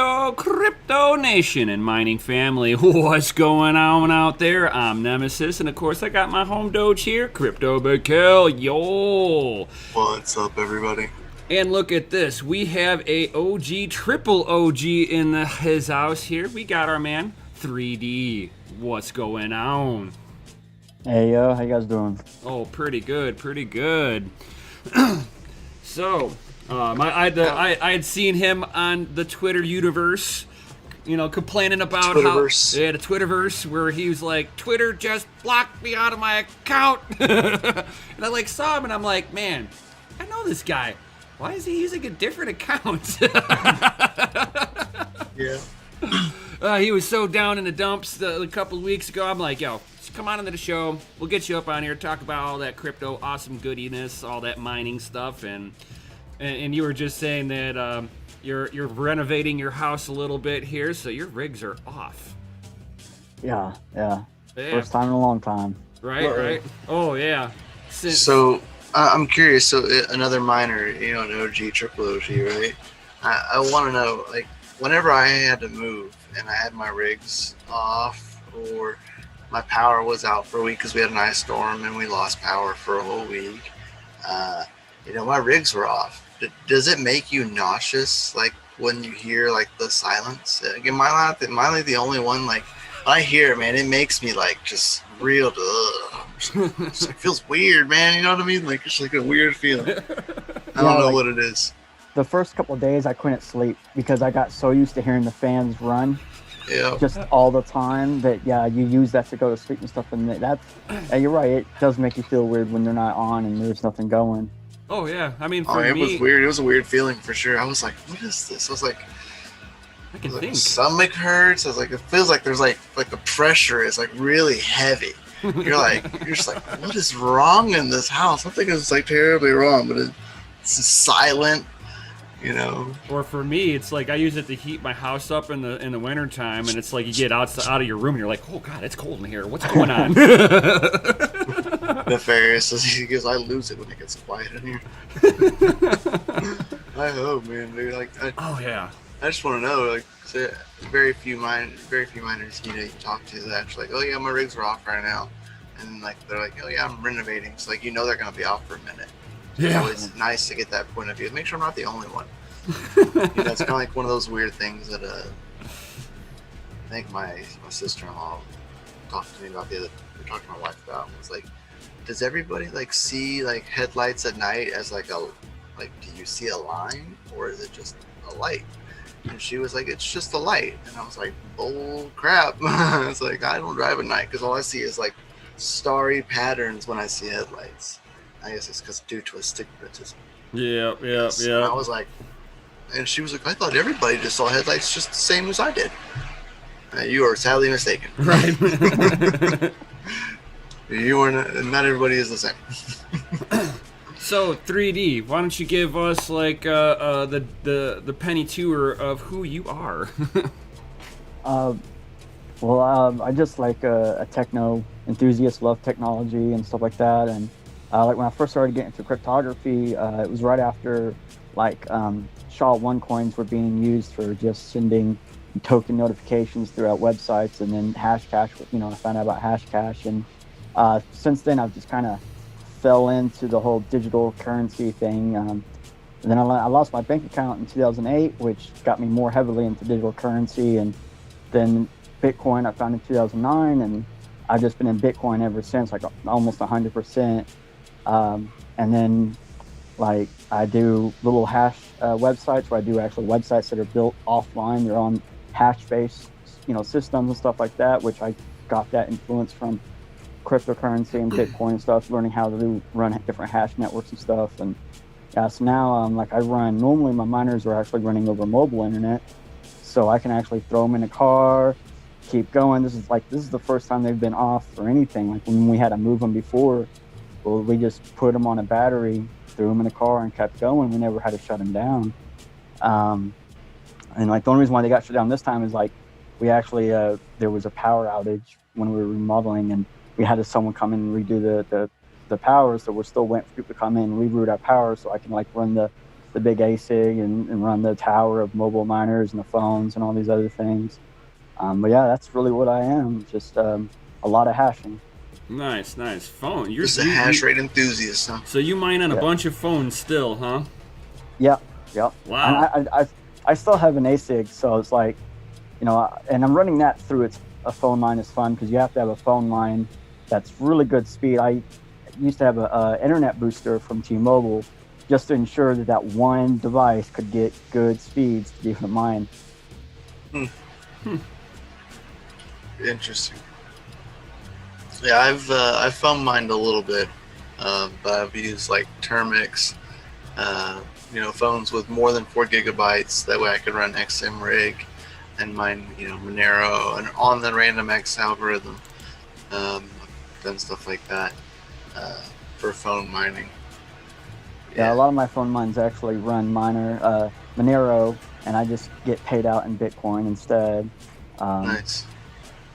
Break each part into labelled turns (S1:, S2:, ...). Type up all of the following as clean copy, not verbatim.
S1: yo, Crypto Nation and mining family, what's going on out there? I'm Nemesis, and of course I got my home doge here, Crypto Bakel, yo!
S2: What's up, everybody?
S1: And look at this, we have a OG, triple OG in his house here. We got our man, 3D. What's going on?
S3: Hey, yo, how you guys doing?
S1: Oh, pretty good, pretty good. So, I had seen him on the Twitter universe, you know, complaining about
S2: Twitterverse.
S1: the Twitterverse, where he was like, Twitter just blocked me out of my account. And I saw him and I'm like, man, I know this guy. Why is he using a different account?
S2: Yeah.
S1: He was so down in the dumps a couple of weeks ago. I'm like, yo, just come on into the show. We'll get you up on here, talk about all that crypto awesome goodiness, all that mining stuff, and you were just saying that you're renovating your house a little bit here, so your rigs are off.
S3: Yeah. First time in a long time.
S1: Right. Oh yeah.
S2: So I'm curious. So another miner, you know, an OG, triple OG, right? I want to know, like, whenever I had to move and I had my rigs off, or my power was out for a week because we had an ice storm and we lost power for a whole week. You know, my rigs were off. Does it make you nauseous, like when you hear like the silence? Again, am I like the only one? Like, when I hear it, man, it makes me like just real. It feels weird, man. You know what I mean? Like, it's like a weird feeling. I don't know what it is.
S3: The first couple of days I couldn't sleep because I got so used to hearing the fans run just all the time that, yeah, you use that to go to sleep and stuff. And you're right. It does make you feel weird when they're not on and there's nothing going.
S1: Oh yeah, I mean,
S2: it was weird. It was a weird feeling for sure. I was like, "What is this?" I was like,
S1: I can think.
S2: My stomach hurts. I was like, it feels like there's like the pressure is like really heavy. You're just like, what is wrong in this house? Something is like terribly wrong, but it's just silent, you know.
S1: Or for me, it's like I use it to heat my house up in the winter time, and it's like you get out of your room and you're like, oh god, it's cold in here. What's going on?
S2: Nefarious, because I lose it when it gets quiet in here. I hope, man, dude.
S1: I
S2: just want to know, like, very few miners, you know, you talk to that actually like, oh yeah, my rigs are off right now, and like they're like, oh yeah, I'm renovating. So like, you know, they're gonna be off for a minute.
S1: Yeah.
S2: So it's nice to get that point of view. Make sure I'm not the only one. You know, it's kind of like one of those weird things that I think my sister-in-law talked to me about the other. We were talking to my wife about. Was like, does everybody like see like headlights at night as like do you see a line, or is it just a light? And she was like, it's just a light. And I was like, bull crap. It's like, I don't drive at night because all I see is like starry patterns when I see headlights. I guess it's because due to astigmatism.
S1: Yeah.
S2: And I was like, and she was like, I thought everybody just saw headlights just the same as I did. You are sadly mistaken.
S1: Right.
S2: You are not everybody is the same.
S1: So 3D, why don't you give us like the penny tour of who you are?
S3: I just like a techno enthusiast, love technology and stuff like that. And like when I first started getting into cryptography, it was right after like SHA-1 coins were being used for just sending token notifications throughout websites, and then Hashcash. You know, I found out about Hashcash, and since then I've just kind of fell into the whole digital currency thing. And then I lost my bank account in 2008, which got me more heavily into digital currency. And then Bitcoin I found in 2009, and I've just been in Bitcoin ever since, like almost 100%. And then like I do little hash websites where I do actual websites that are built offline. They're on hash-based, you know, systems and stuff like that, which I got that influence from cryptocurrency and Bitcoin and stuff, learning how to run different hash networks and stuff. And so now like I run, normally my miners are actually running over mobile internet, so I can actually throw them in a car, keep going. This is the first time they've been off or anything. Like when we had to move them before, well, we just put them on a battery, threw them in a car and kept going. We never had to shut them down. And like the only reason why they got shut down this time is like we actually there was a power outage when we were remodeling, and we had someone come in and redo the power, so we're still waiting for people to come in and reroute our power so I can like run the the big ASIC and run the tower of mobile miners and the phones and all these other things. But yeah, that's really what I am. Just a lot of hashing.
S1: Nice. Phone. You're
S2: Just a hash rate enthusiast, huh?
S1: So you mine on a
S3: Yeah.
S1: bunch of phones still, huh?
S3: Yeah.
S1: Wow.
S3: And I still have an ASIC, so it's like, and I'm running that through a phone line is fun because you have to have a phone line that's really good speed. I used to have a internet booster from T-Mobile just to ensure that one device could get good speeds to be able to mine.
S2: Interesting. Yeah, I've phone mined a little bit, but I've used like Termix, phones with more than 4 gigabytes. That way I could run XM rig and mine, Monero and on the random X algorithm. I've done stuff like that for phone mining.
S3: Yeah, a lot of my phone mines actually run Monero, and I just get paid out in Bitcoin instead.
S2: Nice.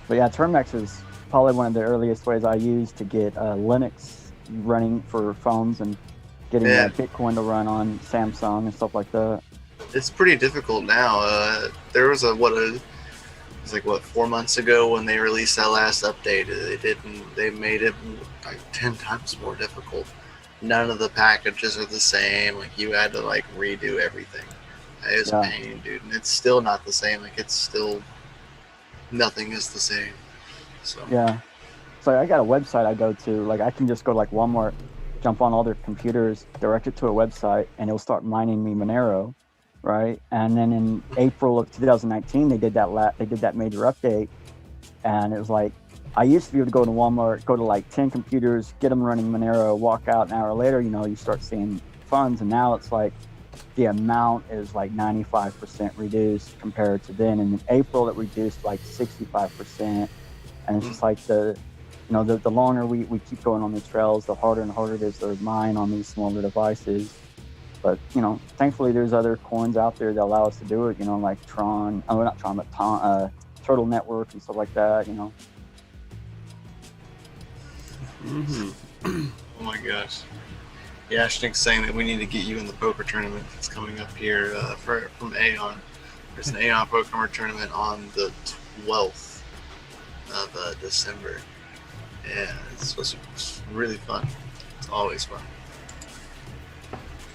S3: But yeah, Termex is probably one of the earliest ways I used to get Linux running for phones and getting Bitcoin to run on Samsung and stuff like that.
S2: It's pretty difficult now. There was it was like 4 months ago when they released that last update. They made it like 10 times more difficult. None of the packages are the same. Like you had to like redo everything. It's a pain, dude. And it's still not the same. Like it's still, nothing is the same. So
S3: yeah. So I got a website I go to. Like I can just go to like Walmart, jump on all their computers, direct it to a website, and it'll start mining me Monero, right? And then in April of 2019, they did that major update, and it was like I used to be able to go to Walmart, go to like 10 computers, get them running Monero, walk out an hour later, you start seeing funds, and now it's like the amount is like 95% reduced compared to then. And in April, it reduced like 65%, and it's just like the longer we keep going on these trails, the harder and harder it is to mine on these smaller devices. But, thankfully there's other coins out there that allow us to do it, like Tron, not Tron, but Turtle Network and stuff like that,
S1: Mm-hmm.
S2: Oh my gosh. Yeah, Ashnik's saying that we need to get you in the poker tournament that's coming up here from Aeon. There's an Aeon poker tournament on the 12th of December. Yeah, it's really fun. It's always fun.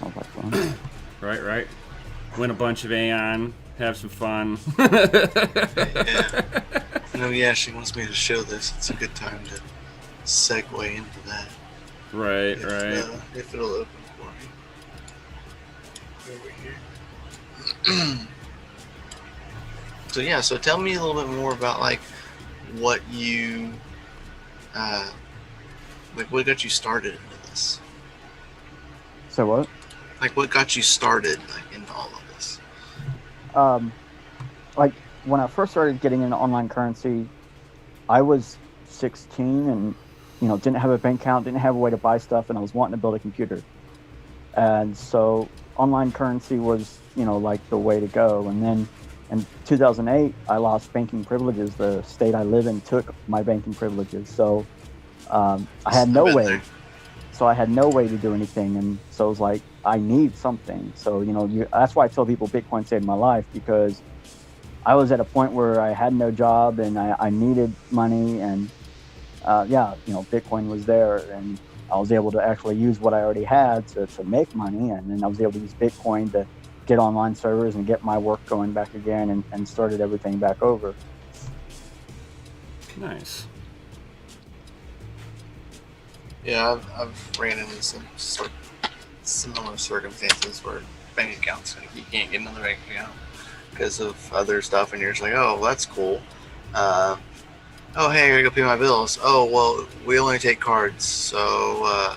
S3: Sounds like fun.
S1: Right. Win a bunch of Aeon, have some fun.
S2: Yeah. She wants me to show this. It's a good time to segue into that.
S1: Right.
S2: If it'll open for me. Over here. So tell me a little bit more about like what you what got you started into this?
S3: So what?
S2: Like what got you started like into all of this?
S3: Like when I first started getting into online currency, I was 16 and didn't have a bank account, didn't have a way to buy stuff, and I was wanting to build a computer. And so online currency was, like the way to go. And then in 2008, I lost banking privileges. The state I live in took my banking privileges. So I had no way. So I had no way to do anything. And so it was like, I need something. So, that's why I tell people Bitcoin saved my life, because I was at a point where I had no job and I needed money, and Bitcoin was there, and I was able to actually use what I already had to make money, and then I was able to use Bitcoin to get online servers and get my work going back again, and started everything back over.
S1: Nice.
S2: Yeah, I've ran into some sort of similar circumstances where bank accounts, like you can't get another bank account because of other stuff, and you're just like, oh, well, that's cool. Oh, hey, I gotta go pay my bills. Oh, well, we only take cards, so,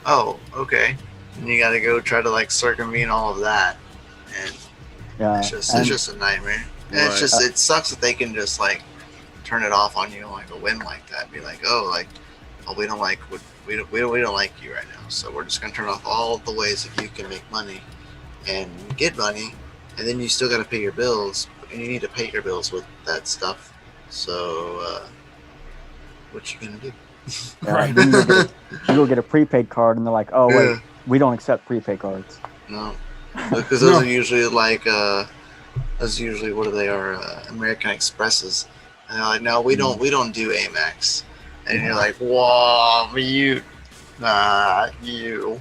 S2: oh, okay. And you gotta go try to, like, circumvent all of that. And it's just a nightmare. And
S1: Right.
S2: it's just, it sucks that they can just, like, turn it off on you on, like, a whim like that. Be like, oh, we don't like we don't like you right now, so we're just gonna turn off all of the ways that you can make money and get money, and then you still gotta pay your bills, and you need to pay your bills with that stuff. So, what you gonna do?
S3: Right. You go get a prepaid card, and they're like, "Oh wait, we don't accept prepaid cards."
S2: No, because those are usually like those are usually what they are, American Expresses, and they're like, no, we don't do Amex, and you're like, whoa, you, you,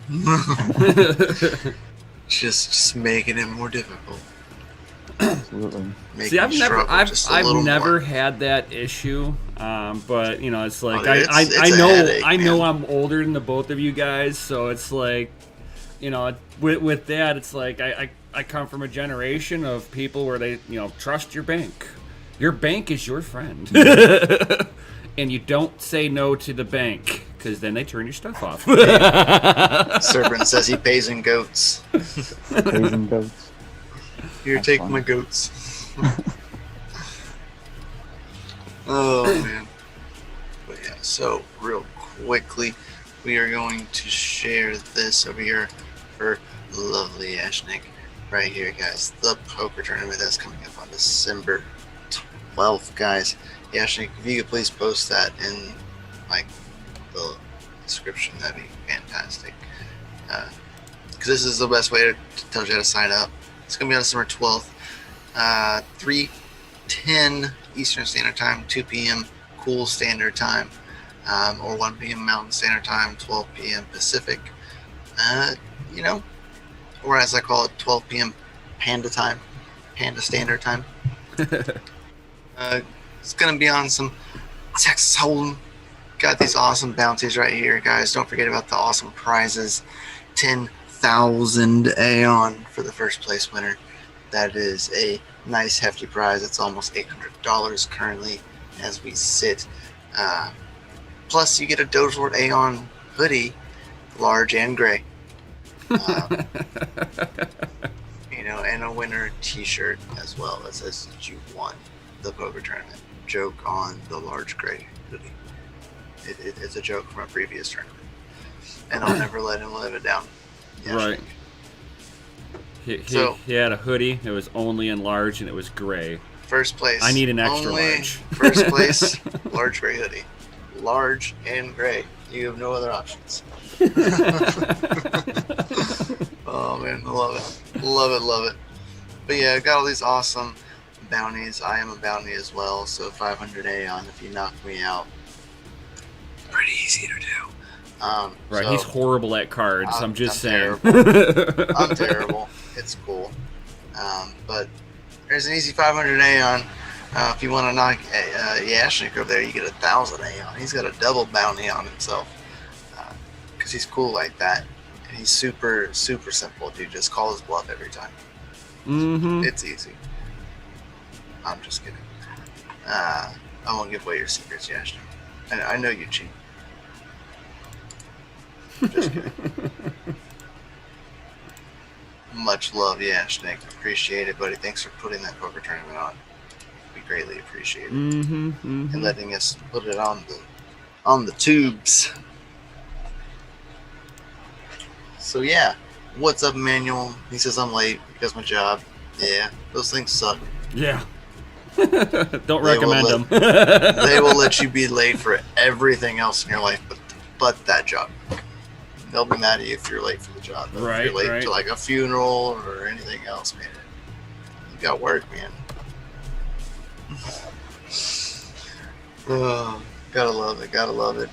S2: just making it more difficult.
S3: Absolutely.
S1: See, I've never had that issue, but you know, it's like I know I'm older than the both of you guys, so it's like, you know, with that, it's like I come from a generation of people where they, you know, trust your bank. Your bank is your friend, and you don't say no to the bank because then they turn your stuff off.
S2: Serpent says he pays in goats.
S3: Pays in goats.
S2: Here,
S3: That's
S2: take
S3: funny.
S2: my goats. Oh man. But yeah, so real quickly, we are going to share this over here for lovely Ashnik right here, guys. The poker tournament that's coming up on December 12th, guys. Ashnik, if you could please post that in like the description, that'd be fantastic. Because this is the best way to tell you how to sign up. It's going to be on December 12th, 3:10 Eastern Standard Time, 2 p.m. Cool Standard Time, or 1 p.m. Mountain Standard Time, 12 p.m. Pacific. You know, or as I call it, 12 p.m. Panda Time, Panda Standard Time. It's going to be on some Texas Hold'em. Got these awesome bounties right here, guys. Don't forget about the awesome prizes. 10,000 Aeon for the first place winner. That is a nice hefty prize. It's almost $800 currently as we sit. Plus you get a Doge Lord Aeon hoodie, large and gray. You know, and a winner t-shirt as well that says that you won the poker tournament. Joke on the large gray hoodie. It's a joke from a previous tournament. And I'll never let him live it down. Yeah,
S1: right. He had a hoodie. It was only in large and it was gray.
S2: First place.
S1: I need an extra
S2: only
S1: large.
S2: First place, large gray hoodie. Large and gray. You have no other options. Oh man, I love it. Love it, love it. But yeah, I got all these awesome bounties. I am a bounty as well, so 500 Aeon if you knock me out. Pretty easy to do.
S1: Right,
S2: so
S1: he's horrible at cards. I'm just saying.
S2: Terrible. I'm terrible. It's cool. But there's an easy 500 Aeon. If you want to knock Yashnik over there, you get 1,000 Aeon. He's got a double bounty on himself. Because he's cool like that. And he's super, super simple, dude. Just call his bluff every time.
S1: Mm-hmm.
S2: It's easy. I'm just kidding. I won't give away your secrets, Yashnik. I know you cheat. Just kidding. Much love, Yashnik. Appreciate it, buddy. Thanks for putting that poker tournament on. We greatly appreciate it. And letting us put it on the tubes. So yeah, what's up, Emmanuel? He says I'm late because my job. Yeah, those things suck.
S1: Yeah. Don't recommend them.
S2: They will let you be late for everything else in your life, but that job. They'll be mad at you if you're late for the job.
S1: Right,
S2: if you're late
S1: right.
S2: to like a funeral or anything else, man. You got work, man. Oh, gotta love it, gotta love it.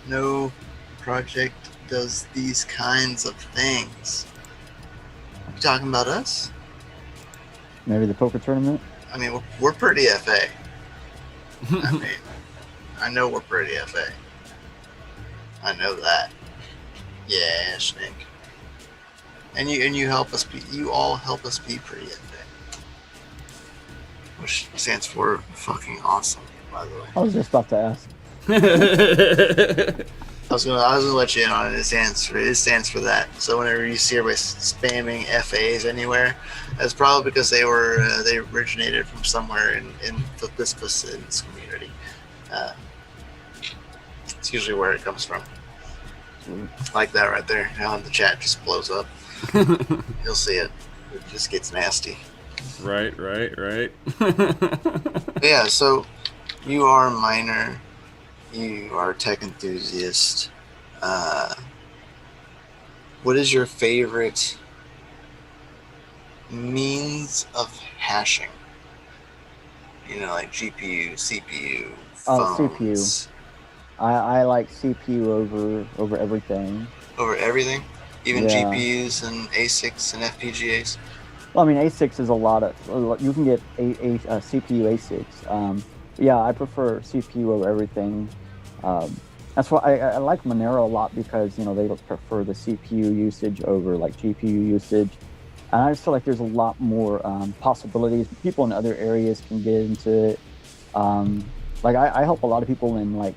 S2: No project does these kinds of things. You talking about us?
S3: Maybe the poker tournament.
S2: I mean, we're pretty FA. I mean, I know we're pretty FA. I know that. Yeah, Snake. And you help us be. You all help us be pretty FA, which stands for fucking awesome, by the way.
S3: I was just about to ask.
S2: I was gonna let you in on it. It stands for that. So whenever you see everybody spamming FAs anywhere, that's probably because they originated from somewhere in this community. It's usually where it comes from. Like that right there. Now the chat just blows up. You'll see it. It just gets nasty.
S1: Right.
S2: Yeah. So you are a miner. You are a tech enthusiast. What is your favorite means of hashing. You know, like GPU, CPU,
S3: Oh, CPU.
S2: phones.
S3: I like CPU over everything.
S2: Over everything? Even
S3: Yeah.
S2: GPUs and ASICs and FPGAs?
S3: Well, I mean, ASICs is a lot of. You can get a CPU ASICs. Yeah, I prefer CPU over everything. That's why I like Monero a lot because they prefer the CPU usage over like GPU usage, and I just feel like there's a lot more possibilities. People in other areas can get into it. Like I help a lot of people in like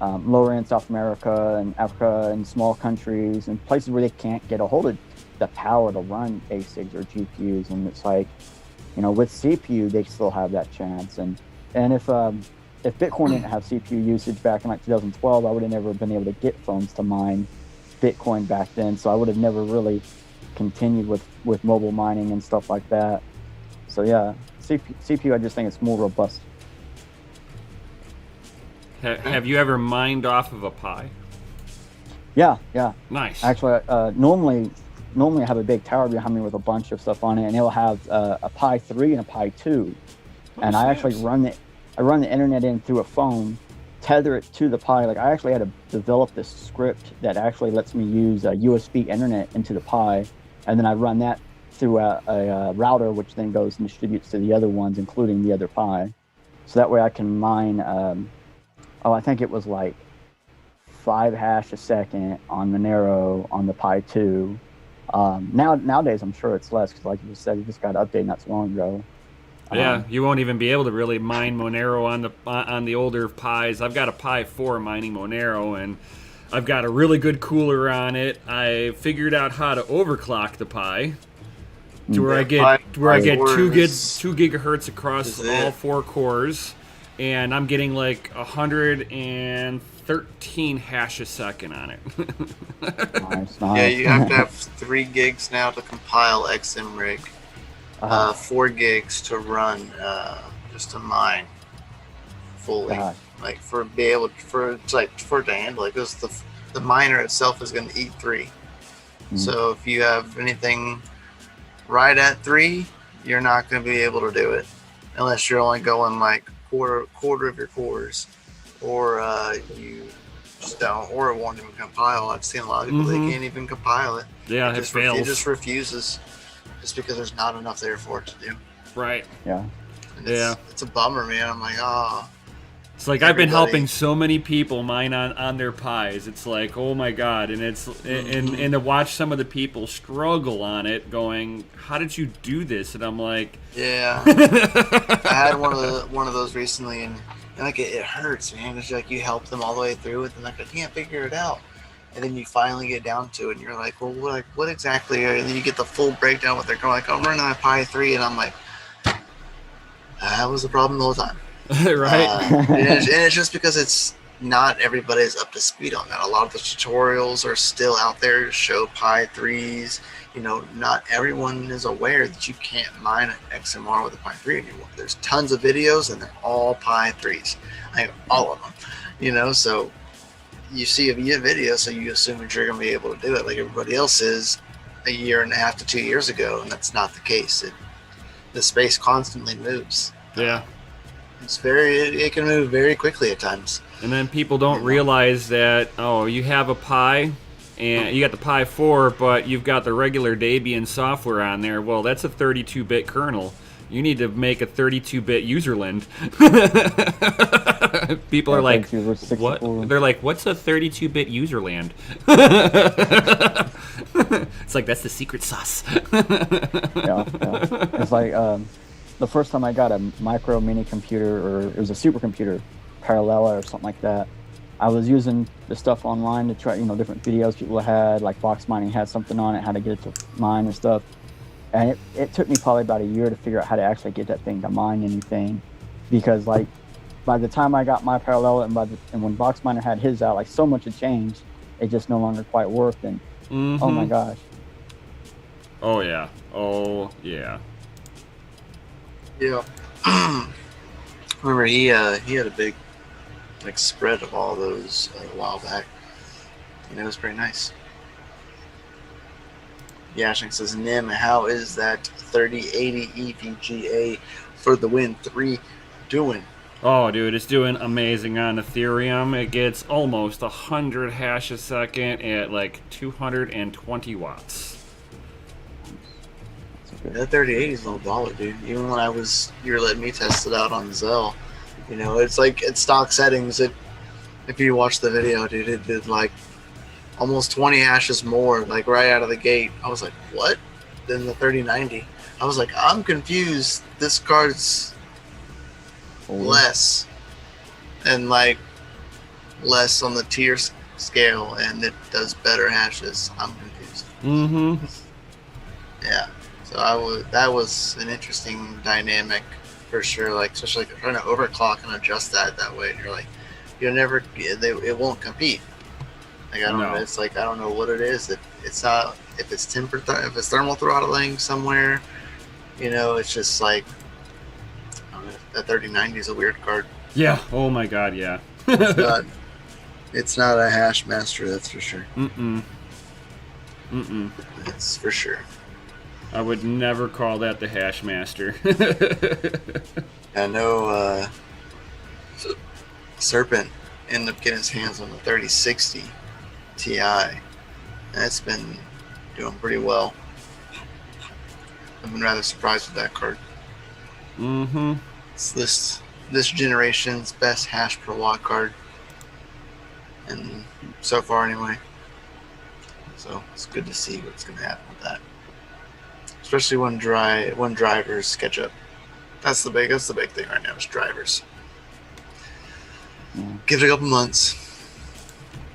S3: lower end South America and Africa and small countries and places where they can't get a hold of the power to run ASICs or GPUs, and it's like, with CPU they still have that chance. And if Bitcoin didn't have CPU usage back in like 2012, I would have never been able to get phones to mine Bitcoin back then. So I would have never really continued with mobile mining and stuff like that. So yeah, CPU I just think it's more robust.
S1: Have you ever mined off of a Pi?
S3: Yeah.
S1: Nice.
S3: Actually, normally I have a big tower behind me with a bunch of stuff on it, and it'll have a Pi 3 and a Pi 2. And I actually run the internet in through a phone, tether it to the Pi. Like I actually had to develop this script that actually lets me use a USB internet into the Pi, and then I run that through a router, which then goes and distributes to the other ones, including the other Pi. So that way I can mine. I think it was like 5 hash a second on Monero on the Pi 2. Nowadays I'm sure it's less because, like you just said, it just got updated not so long ago.
S1: Yeah, you won't even be able to really mine Monero on the older Pis. I've got a Pi 4 mining Monero, and I've got a really good cooler on it. I figured out how to overclock the Pi to where I get 2 gigahertz across all 4 cores, and I'm getting like 113 hash a second on it.
S3: Nice.
S2: Yeah, you have to have 3 gigs now to compile XMRig. 4 gigs to run, just to mine fully, like for it to handle it, because the miner itself is going to eat 3. So if you have anything right at 3, you're not going to be able to do it unless you're only going like quarter of your cores, or you just don't, or it won't even compile. I've seen a lot of people they can't even compile it.
S1: Yeah, it fails.
S2: It just refuses. Just because there's not enough there for it to do.
S1: Right.
S3: Yeah.
S2: And it's a bummer, man. I'm like,
S1: It's like I've been helping so many people mine on their Pis. It's like, oh my god, and it's and to watch some of the people struggle on it, going, how did you do this? And I'm like,
S2: yeah. I had one of those recently, and like it hurts, man. It's like you help them all the way through it, and like I can't figure it out. And then you finally get down to it, and you're like, well, what exactly? And then you get the full breakdown. What they're going like, I'm running on Pi 3, and I'm like, that was the problem the whole time.
S1: Right.
S2: And it's just because it's not everybody's up to speed on that. A lot of the tutorials are still out there to show Pi 3s. Not everyone is aware that you can't mine an XMR with a Pi 3 anymore. There's tons of videos, and they're all Pi 3s. All of them. So you see a video, so you assume that you're going to be able to do it like everybody else is a year and a half to 2 years ago, and that's not the case. The space constantly moves.
S1: Yeah.
S2: It can move very quickly at times.
S1: And then people don't realize that, you have a Pi, and you got the Pi 4, but you've got the regular Debian software on there. Well, that's a 32-bit kernel. You need to make a 32-bit userland. People are like, what? They're like, what's a 32-bit userland? It's like, that's the secret sauce.
S3: Yeah. It's like the first time I got a micro mini computer, or it was a supercomputer, Parallella or something like that. I was using the stuff online to try, different videos people had, like Box Mining had something on it, how to get it to mine and stuff. And it took me probably about a year to figure out how to actually get that thing to mine anything, because like by the time I got my Parallel and when Box Miner had his out, like so much had changed, it just no longer quite worked. And oh my gosh.
S1: Oh yeah.
S2: Yeah. Remember he had a big spread of all those a while back. It was pretty nice. Yashing says, Nim, how is that 3080 EVGA for the Win 3 doing?
S1: Oh, dude, it's doing amazing on Ethereum. It gets almost 100 hash a second at like 220 watts.
S2: That 3080 is no dollar, dude. Even when you were letting me test it out on Zell, it's like at stock settings. If you watch the video, dude, it did like almost 20 hashes more, like right out of the gate. I was like, what? Than the 3090. I was like, I'm confused. This card's less, and like less on the tier scale, and it does better hashes. I'm confused.
S1: Mm-hmm.
S2: Yeah. So that was an interesting dynamic for sure. Like, especially like trying to overclock and adjust that way, and you're like, it won't compete. Like, I don't know. It's like, I don't know what it is. It's not, if it's if it's thermal throttling somewhere, it's just like, I don't know, that 3090 is a weird card.
S1: Yeah. Oh my God. Yeah.
S2: It's not a hash master, that's for sure. That's for sure.
S1: I would never call that the hash master.
S2: I know Serpent ended up getting his hands on the 3060 Ti. That's been doing pretty well. I've been rather surprised with that card.
S1: Mm-hmm.
S2: It's this generation's best hash per watt card, and so far anyway. So it's good to see what's going to happen with that, especially when drivers catch up. That's the big thing right now is drivers. Give it a couple months.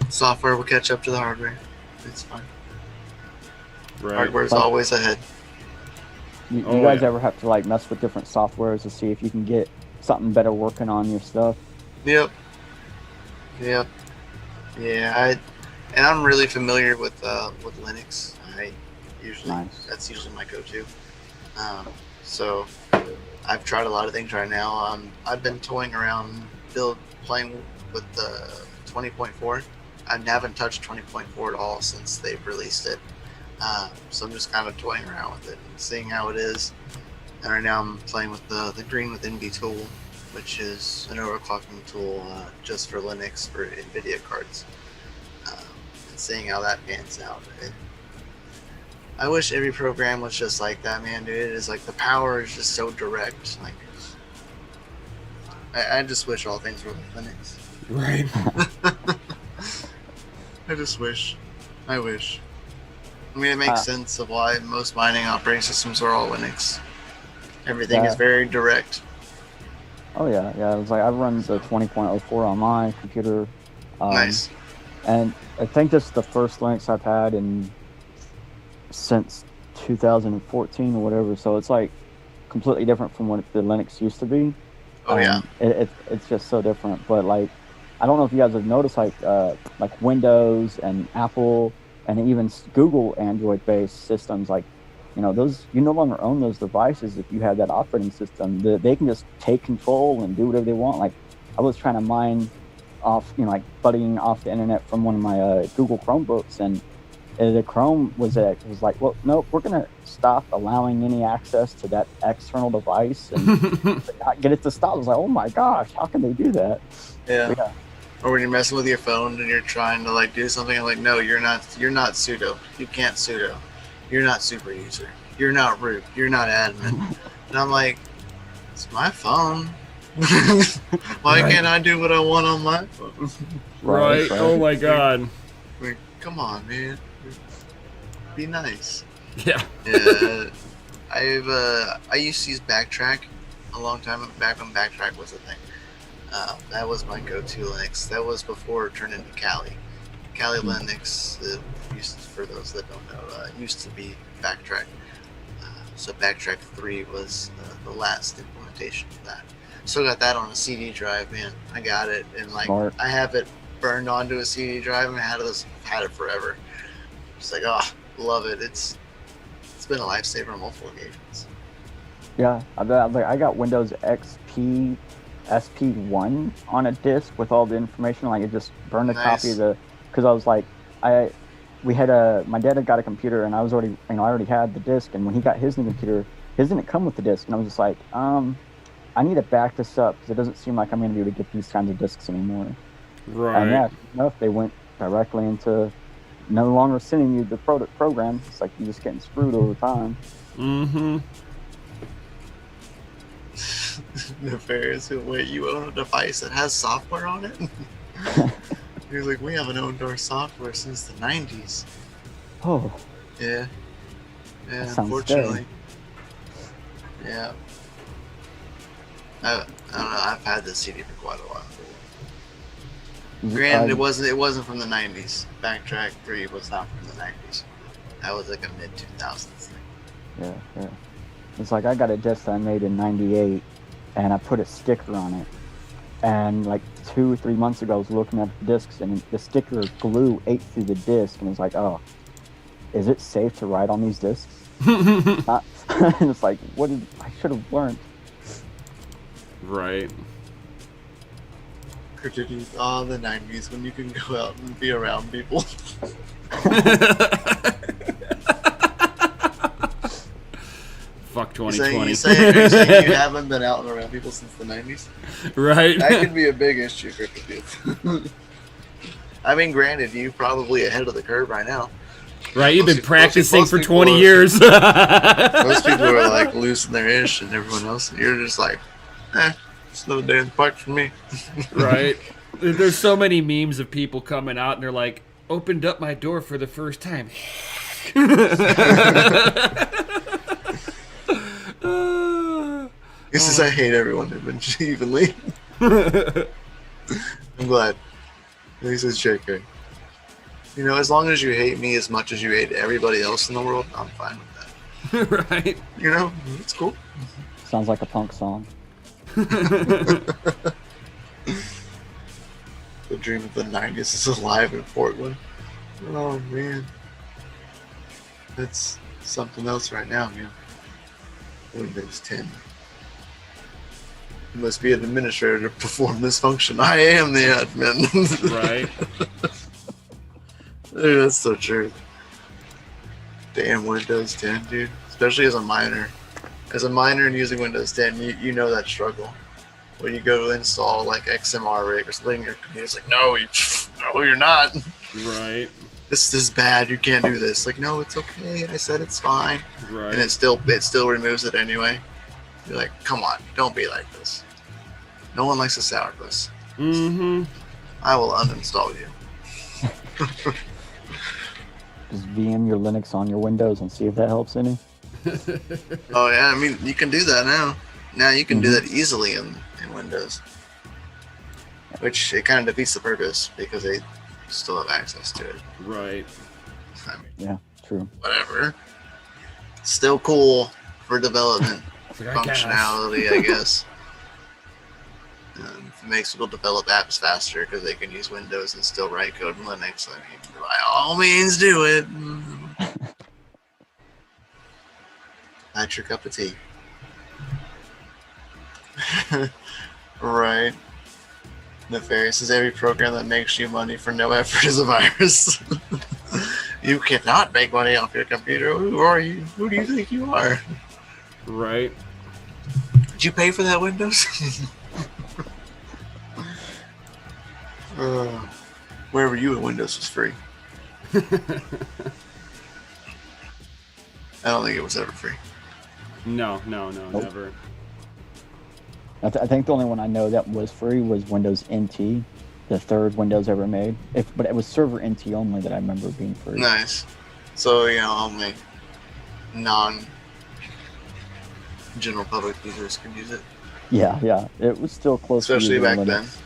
S2: Software will catch up to the hardware. It's fine.
S1: Right.
S2: Hardware is always ahead.
S3: You guys ever have to like mess with different softwares to see if you can get something better working on your stuff?
S2: Yep. Yeah, I'm really familiar with Linux. That's usually my go-to. So I've tried a lot of things right now. I've been toying around, playing with the 20.4. I haven't touched 20.4 at all since they've released it. So I'm just kind of toying around with it and seeing how it is. And right now I'm playing with the Green with NV tool, which is an overclocking tool just for Linux for NVIDIA cards. And seeing how that pans out. I wish every program was just like that, man, dude. It is like the power is just so direct. Like, I just wish all things were like Linux.
S1: Right.
S2: I just wish. I wish. I mean, it makes sense of why most mining operating systems are all Linux. Everything is very direct.
S3: Oh yeah. It was like I run the 20.04 on my computer.
S2: Nice.
S3: And I think this is the first Linux I've had since 2014 or whatever. So it's like completely different from what the Linux used to be.
S2: Oh yeah.
S3: It's just so different. But like, I don't know if you guys have noticed like Windows and Apple and even Google Android-based systems, like, those, you no longer own those devices if you have that operating system. They can just take control and do whatever they want. Like, I was trying to mine off, like buddying off the internet from one of my Google Chromebooks, and the Chrome was like, well, nope, we're gonna stop allowing any access to that external device and get it to stop. I was like, oh my gosh, how can they do that?
S2: Yeah. Or when you're messing with your phone and you're trying to like do something, I'm like, no, you're not sudo. You can't sudo. You're not super user. You're not root. You're not admin. And I'm like, it's my phone. Why can't I do what I want on my phone?
S1: Right. Oh my God.
S2: Like, come on, man. Be nice.
S1: Yeah.
S2: I used to use Backtrack a long time back when Backtrack was a thing. That was my go-to Linux. That was before it turned into Kali. Kali Linux, for those that don't know, used to be Backtrack. So Backtrack 3 was the last implementation of that. Still got that on a CD drive, man. I got it, and like
S3: Smart.
S2: I have it burned onto a CD drive, and I had it forever. It's like, oh, love it. It's been a lifesaver on multiple occasions.
S3: Yeah, I got Windows XP SP1 on a disk with all the information. Like, it just burned a
S2: Nice.
S3: copy of because I was like, I we had my dad had got a computer, and I was already, I already had the disc. And when he got his new computer, his didn't come with the disc, and I was just like, I need to back this up because it doesn't seem like I'm going to be able to get these kinds of discs anymore.
S1: Right.
S3: And yeah, enough, they went directly into no longer sending you the program. It's like you're just getting screwed over time.
S1: Mm-hmm.
S2: Nefarious. Wait, you own a device that has software on it? He was like, we haven't owned our software since the 90s.
S3: Oh.
S2: Yeah. Yeah,
S3: That sounds
S2: unfortunately. Yeah. I don't know, I've had this CD for quite a while. Granted, it wasn't from the 90s. Backtrack 3 was not from the 90s. That was like a mid-2000s thing.
S3: Yeah. It's like I got a disc that I made in '98, and I put a sticker on it. And like 2 or 3 months ago, I was looking at the discs, and the sticker glue ate through the disc, and I was like, oh, is it safe to write on these discs? And it's like, I should have learned.
S1: Right.
S2: Oh, the 90s when you can go out and be around people.
S1: Fuck 2020.
S2: Are you saying you haven't been out and around people since the 90s?
S1: Right.
S2: That could be a big issue for people. I mean, granted, you're probably ahead of the curve right now.
S1: Right, you've been practicing for
S2: people
S1: 20 years.
S2: Most people are like losing their ish, and everyone else, you're just like, it's another day in the park for me.
S1: Right. There's so many memes of people coming out and they're like, opened up my door for the first time.
S2: This is, I hate everyone evenly. I'm glad. This is JK. You know, as long as you hate me as much as you hate everybody else in the world, I'm fine with that.
S1: Right.
S2: You know, it's cool.
S3: Sounds like a punk song.
S2: The dream of the 90s is alive in Portland. Oh, man. That's something else right now, man. Windows 10. You must be an administrator to perform this function. I am the admin.
S1: Right.
S2: Dude, that's so true. Damn Windows 10, dude. Especially as a minor. As a minor and using Windows 10, you know that struggle. When you go to install like XMR rig or something, your computer's like, no, you're not.
S1: Right.
S2: This is bad. You can't do this. Like, no, it's okay. I said it's fine.
S1: Right.
S2: And it still removes it anyway. You're like, come on, don't be like this. No one likes a sourpuss.
S1: Mm-hmm.
S2: I will uninstall you.
S3: Just VM your Linux on your Windows and see if that helps any.
S2: Oh yeah, I mean, you can do that now. Now you can do that easily in Windows. Which, it kind of defeats the purpose because they still have access to it.
S1: Right.
S2: I mean,
S3: Yeah, true.
S2: whatever. Still cool for development functionality, I guess. It makes people develop apps faster because they can use Windows and still write code in Linux. I mean, by all means, do it. That's your cup of tea. Right. Nefarious is every program that makes you money for no effort is a virus. You cannot make money off your computer. Who are you? Who do you think you are?
S1: Right.
S2: Did you pay for that Windows? Where were you when Windows was free? I don't think it was ever free.
S1: No,
S3: Nope.
S1: never.
S3: I think the only one I know that was free was Windows NT, the third Windows ever made. But it was server NT only that I remember being free.
S2: Nice. So, only non-general public users can use it.
S3: Yeah. It was still close
S2: Especially
S3: to
S2: back
S3: Linux.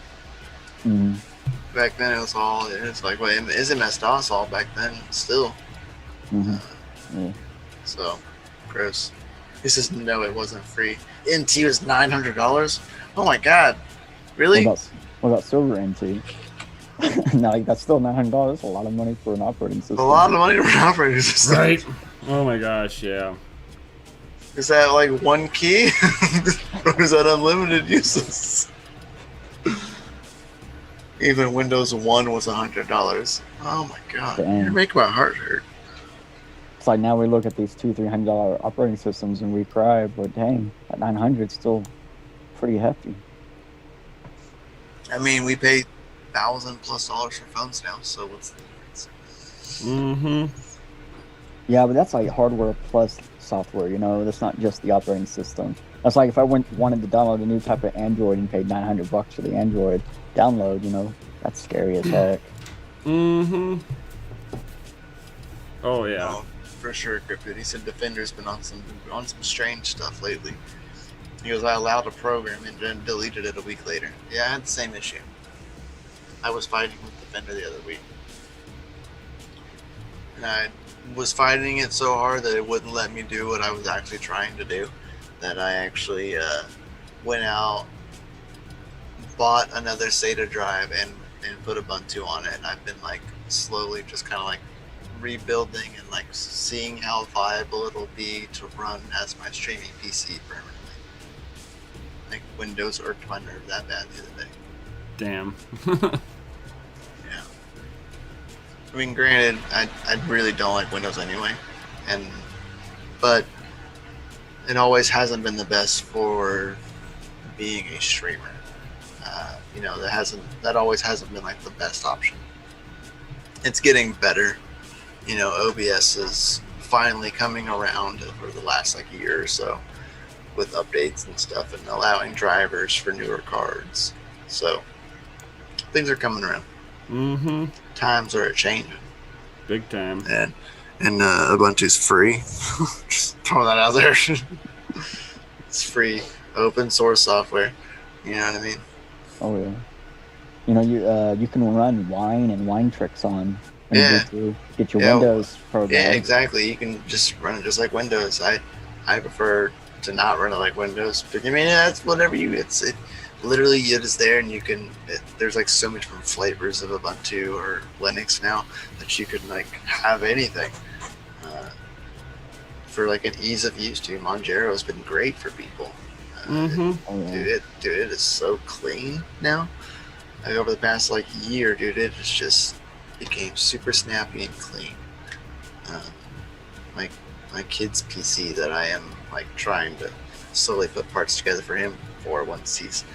S2: then.
S3: Mm.
S2: Back then, it's like, wait, is MS-DOS all back then still?
S3: Mm-hmm. Yeah.
S2: So, gross. He says, no, it wasn't free. NT was $900? Oh my god. Really?
S3: What about server NT? No, that's still $900. That's a lot of money for an operating system.
S2: A lot of money for an operating system.
S1: Right. Oh my gosh, yeah.
S2: Is that like one key? Or is that unlimited uses? Even Windows 1 was $100. Oh my god,
S3: Dang.
S2: you're making my heart hurt.
S3: It's like now we look at these $200-300 operating systems and we cry, but dang, at 900 is still pretty hefty.
S2: I mean, we pay $1,000+ for phones now, so what's the difference?
S1: Mm-hmm.
S3: Yeah, but that's like hardware plus software, you know. That's not just the operating system. That's like if I wanted to download a new type of Android and paid $900 for the Android download, you know, that's scary as heck.
S1: Mm-hmm. Oh yeah.
S2: Oh, for sure, Cryptid. He said Defender's been on some strange stuff lately. He goes, I allowed a program and then deleted it a week later. Yeah, I had the same issue. I was fighting with Defender the other week. And I was fighting it so hard that it wouldn't let me do what I was actually trying to do, that I actually went out, bought another SATA drive, and put Ubuntu on it. And I've been like slowly just kind of like rebuilding and like seeing how viable it'll be to run as my streaming PC permanently. Like Windows irked my nerve that bad the other day.
S1: Damn.
S2: Yeah. I mean, granted, I really don't like Windows anyway, but it always hasn't been the best for being a streamer. You know, that always hasn't been like the best option. It's getting better. You know, OBS is finally coming around over the last like year or so with updates and stuff and allowing drivers for newer cards. So things are coming around.
S1: Mm-hmm.
S2: Times are changing.
S1: Big time.
S2: And Ubuntu's free. Just throw that out there. It's free, open source software. You know what I mean?
S3: Oh yeah. You know, you can run Wine and Wine Tricks on Ubuntu, get your Windows program.
S2: Yeah, exactly. You can just run it just like Windows. I prefer to not run it like Windows, but I mean, that's whatever it literally it is there, and you can. There's like so many different flavors of Ubuntu or Linux now that you can like have anything. For like an ease of use too, Monjero has been great for people. Dude, it is so clean now. Like over the past like year, dude, it has just became super snappy and clean. My kid's PC that I am like trying to slowly put parts together for him for once he's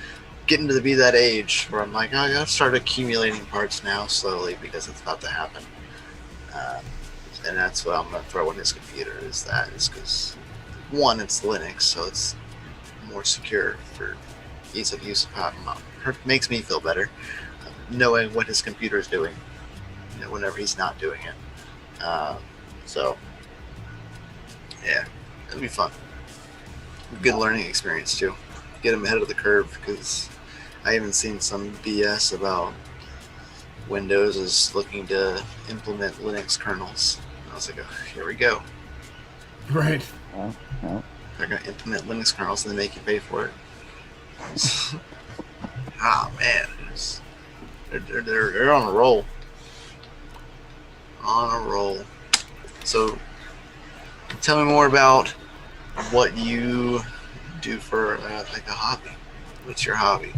S2: getting to be that age where I'm like, oh, I gotta start accumulating parts now slowly because it's about to happen. And that's what I'm gonna throw in his computer is because one, it's Linux, so it's more secure for ease of use of how it makes me feel better knowing what his computer is doing, you know, whenever he's not doing it. So yeah, it'll be fun. Good learning experience too. Get him ahead of the curve because I haven't seen some BS about Windows is looking to implement Linux kernels. And I was like, oh, here we go.
S1: Right.
S3: Well.
S2: They're going to implement Linux kernels and they make you pay for it. Ah, man. They're on a roll. On a roll. So, tell me more about what you do for like a hobby. What's your hobby?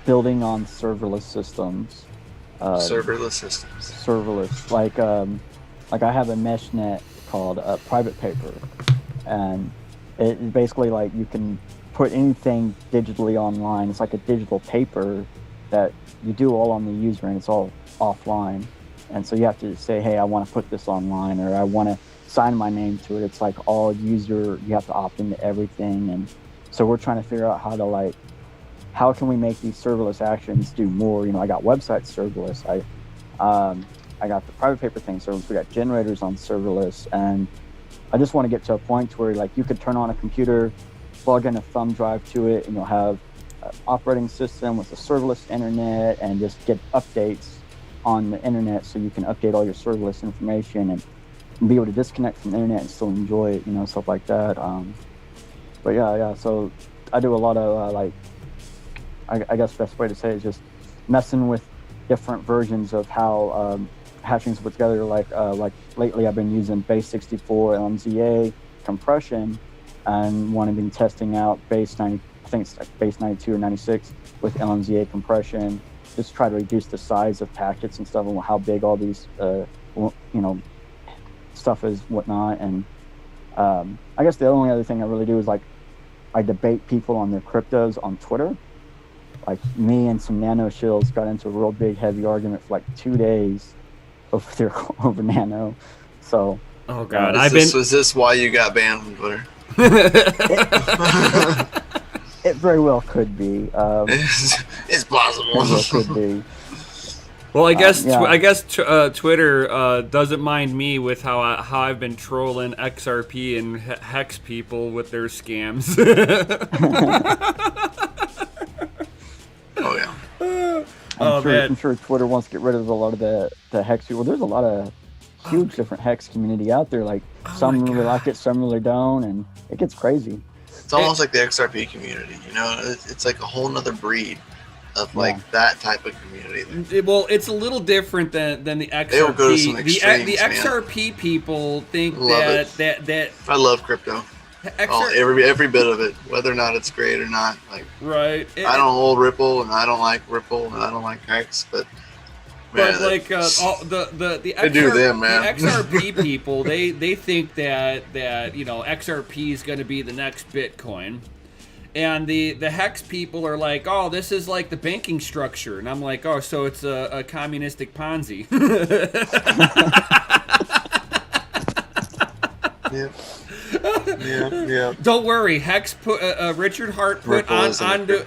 S3: Building on serverless systems.
S2: Serverless systems.
S3: Serverless, like I have a mesh net called Private Paper, and it basically like you can put anything digitally online. It's like a digital paper that you do all on the user, and it's all offline. And so you have to say, hey, I want to put this online, or I want to sign my name to it. It's like all user, you have to opt into everything. And so we're trying to figure out how can we make these serverless actions do more? You know, I got websites serverless. I got the Private Paper thing serverless. We got generators on serverless, and I just want to get to a point where like you could turn on a computer, plug in a thumb drive to it, and you'll have an operating system with a serverless internet, and just get updates on the internet, so you can update all your serverless information and be able to disconnect from the internet and still enjoy it, you know, stuff like that. But yeah. So I do a lot of like. I guess the best way to say it is just messing with different versions of how hashing's put together. Like lately, I've been using base 64 LMZA compression, and been testing out base think it's like base 92 or 96 with LNZA compression, just try to reduce the size of packets and stuff and how big all these, stuff is, whatnot. And I guess the only other thing I really do is like I debate people on their cryptos on Twitter. Like me and some nano shills got into a real big heavy argument for like 2 days over nano. So
S1: oh god,
S2: is this why you got banned from Twitter?
S3: It very well could be.
S2: It's possible.
S3: It very well could be.
S1: Well, I guess
S3: yeah.
S1: Twitter doesn't mind me with how I've been trolling XRP and Hex people with their scams.
S2: Oh yeah.
S3: I'm sure Twitter wants to get rid of a lot of the Hex people. There's a lot of huge different Hex community out there. Like some really like it, some really don't, and it gets crazy.
S2: It's almost like the XRP community. You know, it's like a whole nother breed of like that type of community.
S1: Well, it's a little different than the XRP.
S2: They'll go to some extremes,
S1: the XRP people think
S2: Love
S1: that
S2: I love crypto. Every bit of it, whether or not it's great or not. Like
S1: right.
S2: I don't hold Ripple, and I don't like Ripple, and I don't like Hex, but man,
S1: like all the
S2: they do them, man.
S1: The XRP people, they think that XRP is going to be the next Bitcoin. And the Hex people are like, oh, this is like the banking structure. And I'm like, oh, so it's a communistic Ponzi.
S2: Yeah.
S1: Don't worry, Hex put Richard Hart put onto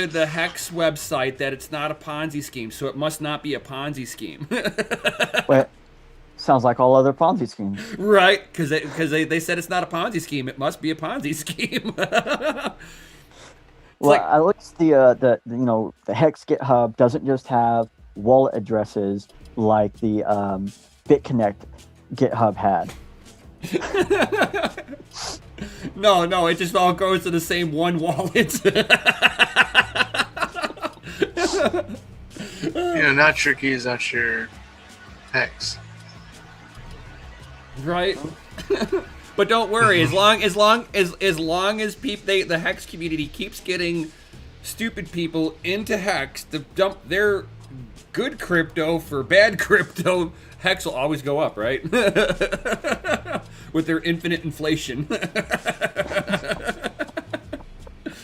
S1: the Hex website that it's not a Ponzi scheme, so it must not be a Ponzi scheme.
S3: Well, sounds like all other Ponzi schemes,
S1: right? Because they said it's not a Ponzi scheme, it must be a Ponzi scheme.
S3: Well, at least the Hex GitHub doesn't just have wallet addresses like the BitConnect GitHub had.
S1: No, it just all goes to the same one wallet.
S2: Not your keys, not your Hex.
S1: Right. But don't worry, as long as the Hex community keeps getting stupid people into Hex to dump their good crypto for bad crypto, Hex will always go up, right? With their infinite inflation.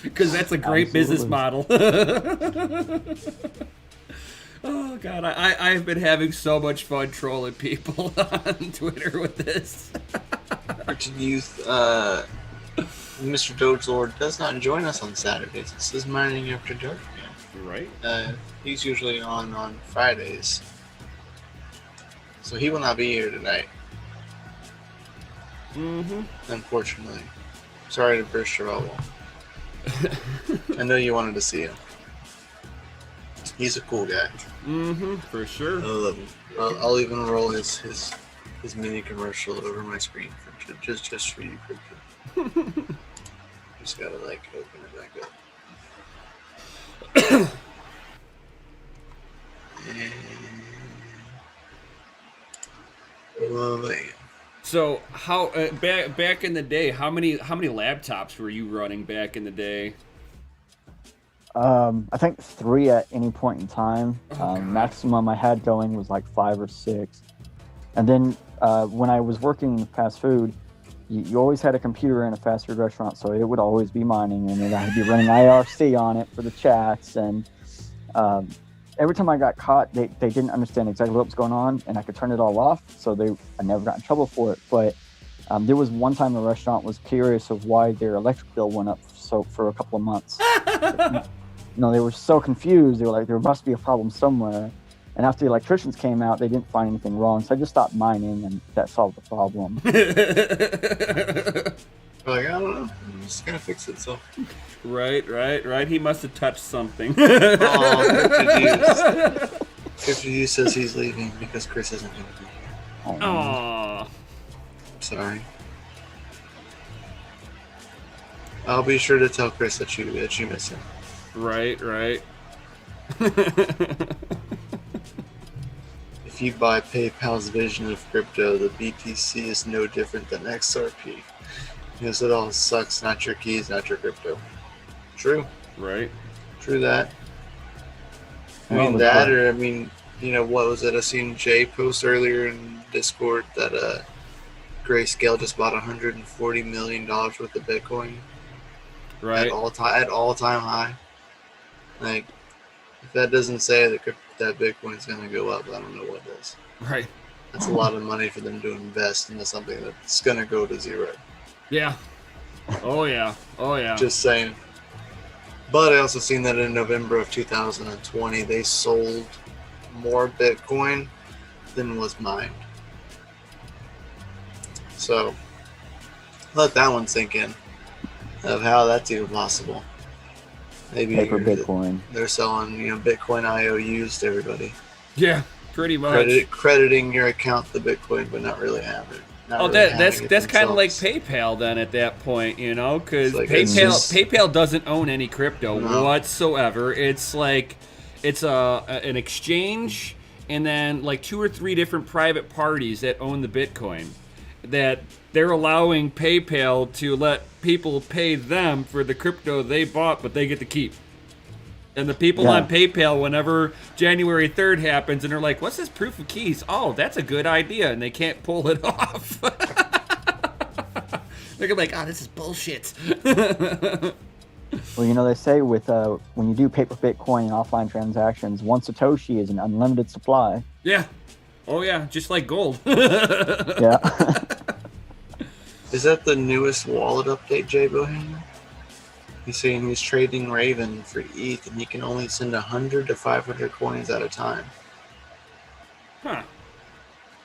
S1: Because that's a great business model. Oh god, I've been having so much fun trolling people on Twitter with this.
S2: Cartoon Youth, Mr. Doge Lord does not join us on Saturdays. This is Mining After Dark.
S1: Right.
S2: He's usually on Fridays. So he will not be here tonight.
S1: Mm-hmm.
S2: Unfortunately. Sorry to burst your bubble. I know you wanted to see him. He's a cool guy.
S1: Mm-hmm, for sure.
S2: I love him. I'll even roll his mini commercial over my screen for just for you. Just gotta open it back up.
S1: So how back in the day, how many laptops were you running back in the day?
S3: I think 3 at any point in time. Maximum I had going was like 5 or 6. And then when I was working in fast food, you always had a computer in a fast food restaurant, so it would always be mining, and then I'd be running IRC on it for the chats. And every time I got caught, they didn't understand exactly what was going on, and I could turn it all off, so I never got in trouble for it. But there was one time the restaurant was curious of why their electric bill went up for a couple of months. They were so confused. They were like, there must be a problem somewhere. And after the electricians came out, they didn't find anything wrong. So I just stopped mining, and that solved the problem.
S2: I don't know. I'm just going to fix it, so.
S1: Right. He must have touched something.
S2: Oh, 50 says he's leaving because Chris isn't going to be here.
S1: Aww.
S2: Sorry. I'll be sure to tell Chris that you miss him.
S1: Right.
S2: If you buy PayPal's vision of crypto, the BTC is no different than XRP. Because it all sucks. Not your keys, not your crypto. True.
S1: Right.
S2: True that. I
S3: Well,
S2: mean,
S3: the
S2: that,
S3: cor-
S2: or, I mean, what was it? I seen Jay post earlier in Discord that Grayscale just bought $140 million worth of Bitcoin
S1: Right.
S2: at all time high. Like, if that doesn't say that Bitcoin's going to go up, I don't know what does.
S1: Right.
S2: That's a lot of money for them to invest into something that's going to go to zero.
S1: Yeah. Oh yeah. Oh yeah.
S2: Just saying. But I also seen that in November of 2020, they sold more Bitcoin than was mined. So let that one sink in of how that's even possible. Maybe
S3: paper Bitcoin.
S2: they're selling, Bitcoin IOUs to everybody,
S1: Yeah. Pretty much.
S2: crediting your account the Bitcoin, but not really having it.
S1: Oh, that's kind of like PayPal then at that point, because
S2: It's like, it's just-
S1: PayPal doesn't own any crypto
S2: No.
S1: whatsoever. It's like it's an exchange, and then like 2 or 3 different private parties that own the Bitcoin. That they're allowing PayPal to let people pay them for the crypto they bought, but they get to keep. And the people
S3: Yeah.
S1: on PayPal, whenever January 3rd happens, and they're like, what's this proof of keys? Oh, that's a good idea. And they can't pull it off. They're like, oh, this is bullshit.
S3: Well, they say with when you do paper Bitcoin and offline transactions, one Satoshi is an unlimited supply.
S1: Yeah. Oh, yeah. Just like gold.
S3: Yeah.
S2: Is that the newest wallet update, Jay Bohannon? He's saying he's trading Raven for ETH, and he can only send 100 to 500 coins at a time.
S1: Huh.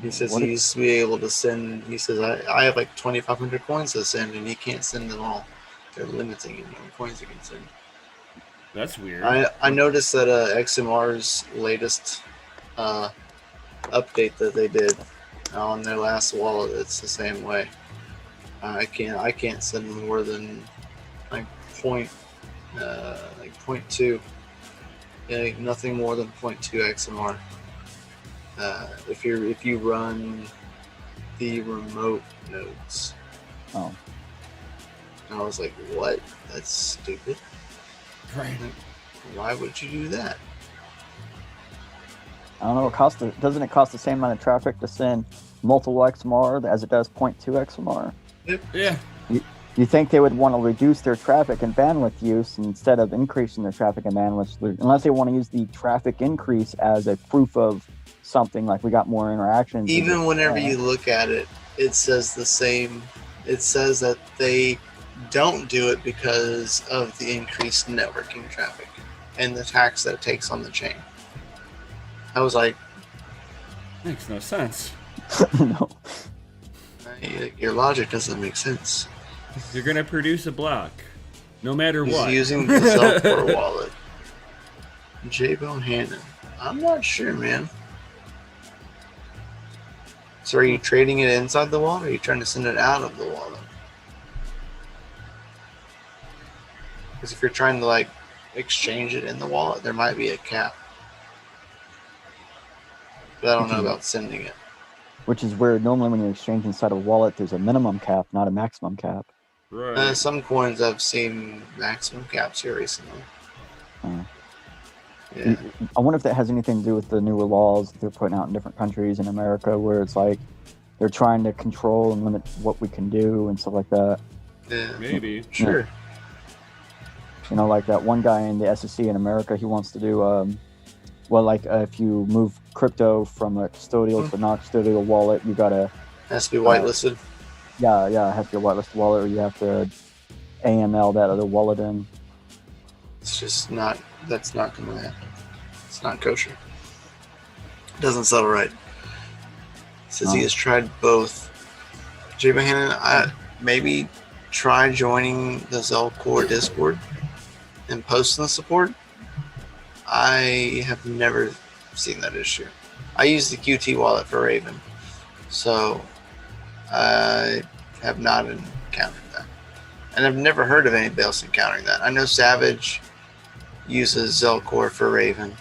S2: He says
S3: What
S2: he used to be able to send. He says I have like 2,500 coins to send, and he can't send them all. They're limiting him on coins he can send.
S1: That's weird.
S2: I noticed that XMR's latest update that they did on their last wallet, it's the same way. I can't send more than like 0.2. Yeah, nothing more than 0.2 XMR. If you run the remote nodes.
S3: Oh.
S2: And I was like, what? That's stupid.
S1: Right.
S2: Why would you do that?
S3: I don't know. Doesn't it cost the same amount of traffic to send multiple XMR as it does 0.2 XMR?
S1: Yeah.
S3: You think they would want to reduce their traffic and bandwidth use instead of increasing their traffic and bandwidth, unless they want to use the traffic increase as a proof of something, like we got more interactions.
S2: Even whenever you look at it, it says the same. It says that they don't do it because of the increased networking traffic and the tax that it takes on the chain. I was like,
S1: Makes no sense.
S3: No.
S2: your logic doesn't make sense.
S1: You're going to produce a block. No matter
S2: He's
S1: what.
S2: using the Zelcore wallet. J-Bone Hannon. I'm not sure, man. So are you trading it inside the wallet, or are you trying to send it out of the wallet? Because if you're trying to like exchange it in the wallet, there might be a cap. But I don't know about sending it.
S3: Which is where normally when you exchange inside a wallet, there's a minimum cap, not a maximum cap.
S1: Right.
S2: Some coins I've seen maximum caps here recently. Yeah.
S3: I wonder if that has anything to do with the newer laws they're putting out in different countries in America, where it's like they're trying to control and limit what we can do and stuff like that.
S2: Yeah.
S1: Maybe.
S2: Sure.
S3: Like that one guy in the SEC in America, he wants to do, if you move crypto from a custodial to non-custodial wallet, you gotta
S2: Has to be whitelisted.
S3: it has to be a whitelisted wallet, or you have to AML that other wallet in.
S2: It's just not. That's not going to happen. It's not kosher. Doesn't settle right. Says he has tried both. Jay Bohannon, maybe try joining the Zelcore Discord and posting the support. I have never seen that issue. I use the QT wallet for Raven, so I have not encountered that. And I've never heard of anybody else encountering that. I know Savage uses Zelcore for Raven,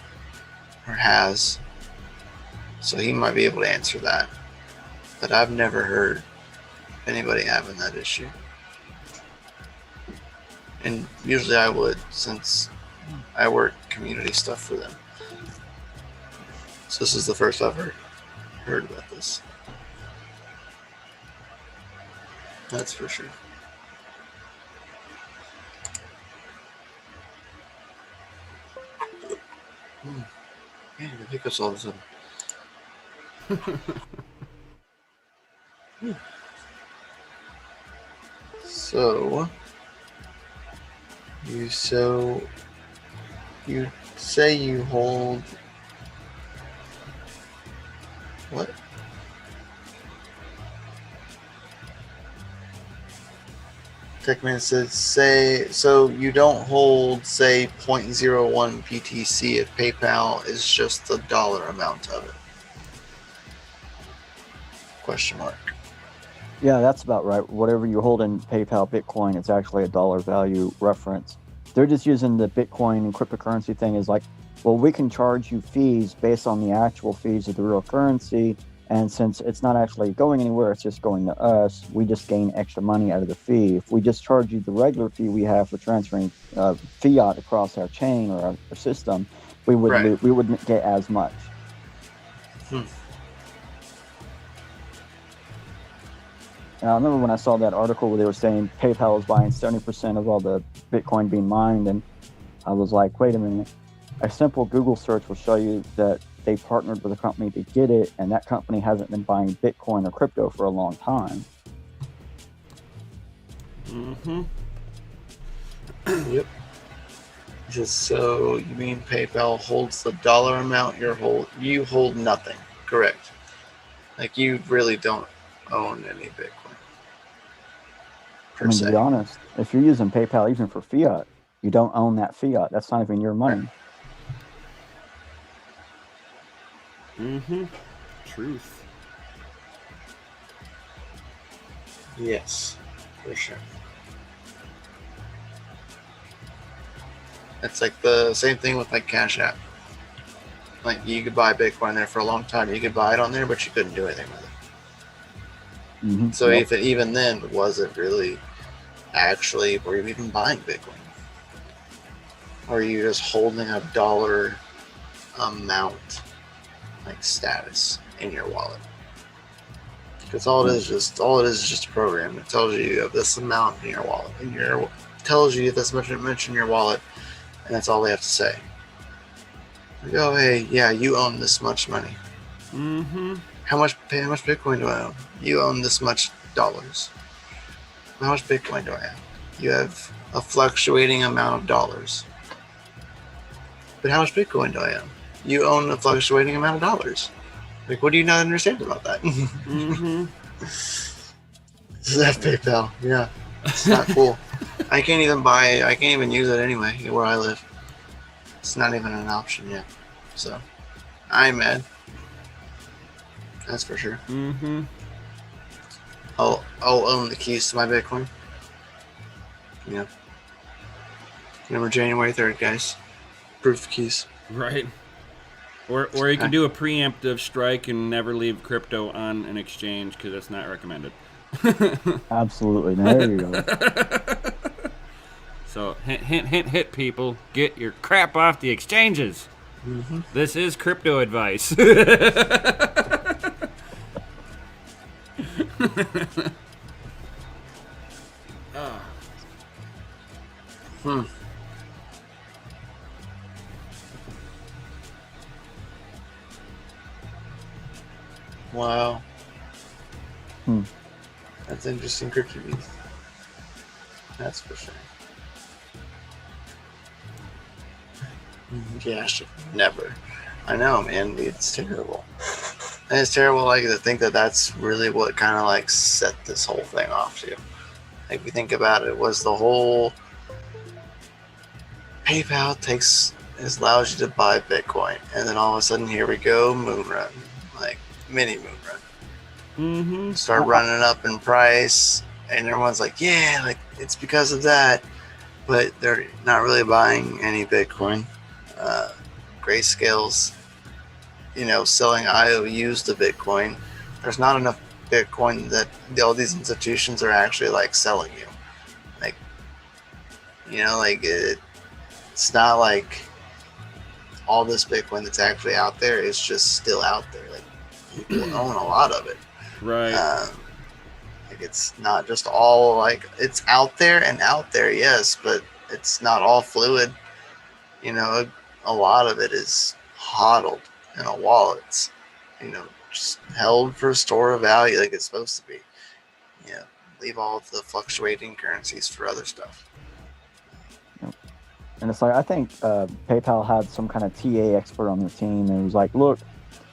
S2: or has, so he might be able to answer that. But I've never heard anybody having that issue. And usually I would, since I work community stuff for them. So this is the first I've heard about this. That's for sure. Man, the hiccups all of a sudden. So you say you hold what? Techman says so you don't hold say 0.01 PTC if PayPal is just the dollar amount of it. Question mark.
S3: Yeah, that's about right. Whatever you hold in PayPal Bitcoin, it's actually a dollar value reference. They're just using the Bitcoin and cryptocurrency thing as like, well, we can charge you fees based on the actual fees of the real currency. And since it's not actually going anywhere, it's just going to us, we just gain extra money out of the fee. If we just charge you the regular fee we have for transferring fiat across our chain or our system, we would we wouldn't get as much. And I remember when I saw that article where they were saying PayPal is buying 70% of all the Bitcoin being mined, and I was like, wait a minute. A simple Google search will show you that they partnered with a company to get it, and that company hasn't been buying Bitcoin or crypto for a long time.
S2: Yep. Just so you mean PayPal holds the dollar amount you hold nothing, correct? Like you really don't own any Bitcoin.
S3: I mean, to be honest, if you're using PayPal even for fiat, you don't own that fiat. That's not even your money.
S1: Truth.
S2: Yes, for sure. It's like the same thing with like Cash App. Like you could buy Bitcoin there for a long time. You could buy it on there, but you couldn't do anything with it. So if it even then wasn't really actually, were you even buying Bitcoin? Or are you just holding a dollar amount, like status, in your wallet? Because all it is is just a program. It tells you you have this amount in your wallet, and tells you this much in your wallet, and that's all they have to say. Like, oh hey, yeah, you own this much money. How much Bitcoin do I own? You own this much dollars. How much Bitcoin do I have? You have a fluctuating amount of dollars. But how much Bitcoin do I own? You own a fluctuating amount of dollars. Like, what do you not understand about that? This is that PayPal. Yeah, it's not cool. I can't even use it anyway where I live. It's not even an option yet. So, I'm mad. That's for sure. I'll own the keys to my Bitcoin. Yeah. Remember January 3rd, guys. Proof keys.
S1: Right. Or you can do a preemptive strike and never leave crypto on an exchange because that's not recommended.
S3: Absolutely. There you go.
S1: So hint, people, get your crap off the exchanges. This is crypto advice.
S2: Wow. That's interesting crypto news. That's for sure. Yeah, I should never. I know, man. It's terrible. And it's terrible, like, to think that that's really what kind of, like, set this whole thing off, too. Like, if you think about it, was the whole PayPal allows you to buy Bitcoin, and then all of a sudden, here we go, moon run. Like, mini moon run. Start running up in price, and everyone's like, yeah, like, it's because of that. But they're not really buying any Bitcoin. Grayscale's, selling IOUs to Bitcoin. There's not enough Bitcoin that all these institutions are actually like selling you. Like, Like it's not like all this Bitcoin that's actually out there is just still out there. Like people own a lot of it.
S1: Right.
S2: Like it's not just all like it's out there, yes, but it's not all fluid. A lot of it is hodled in a wallet. Just held for store of value like it's supposed to be. Leave all of the fluctuating currencies for other stuff.
S3: And it's like, I think PayPal had some kind of TA expert on their team, and it was like, look,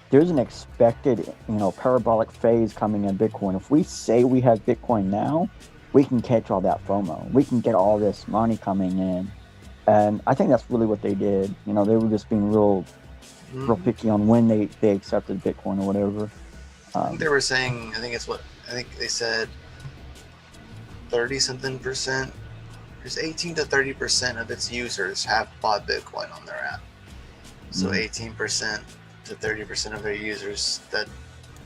S3: there's an expected, parabolic phase coming in Bitcoin. If we say we have Bitcoin now, we can catch all that FOMO. We can get all this money coming in. And I think that's really what they did. They were just being real picky on when they accepted Bitcoin or whatever.
S2: I think they were saying, I think they said 30-something%. There's 18 to 30% of its users have bought Bitcoin on their app. So 18% to 30% of their users that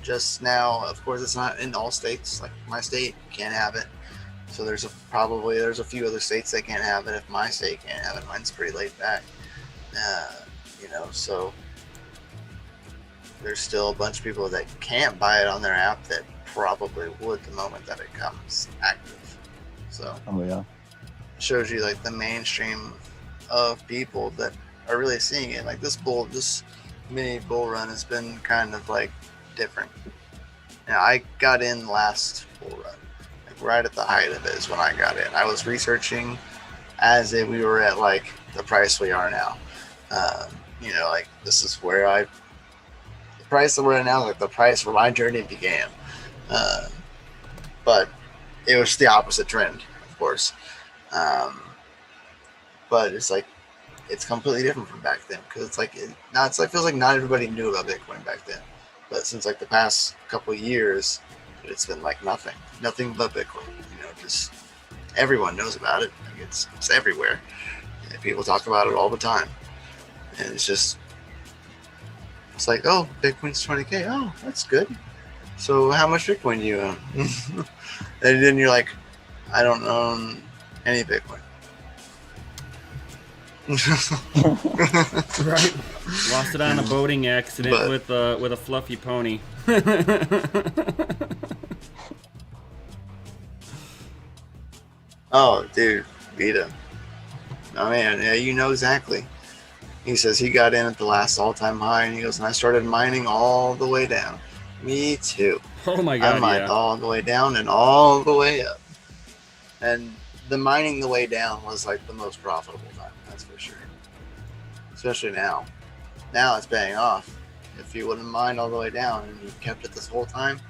S2: just now, of course, it's not in all states. Like my state can't have it. So there's a few other states that can't have it. If my state can't have it, mine's pretty laid back. So there's still a bunch of people that can't buy it on their app that probably would the moment that it comes active. So shows you like the mainstream of people that are really seeing it. Like this mini bull run has been kind of like different. I got in last bull run, like right at the height of it is when I got in. I was researching as if we were at like the price we are now. Like this is where the price that we're at now is like the price where my journey began. But it was the opposite trend, of course. But it's like it's completely different from back then because it feels like not everybody knew about Bitcoin back then. But since like the past couple of years, it's been like nothing but Bitcoin. Just everyone knows about it. Like it's everywhere. And people talk about it all the time, and it's like, oh, Bitcoin's 20K. Oh, that's good. So how much Bitcoin do you own? And then you're like, I don't own any Bitcoin.
S1: Right. Lost it on a boating accident with a fluffy pony.
S2: Oh, dude, beat him. Oh man, yeah, exactly. He says he got in at the last all-time high, and he goes, and I started mining all the way down. Me too.
S1: Oh my god,
S2: I mined all the way down and all the way up. And the mining the way down was like the most profitable time, that's for sure. Especially now. Now it's paying off. If you wouldn't mined all the way down and you kept it this whole time,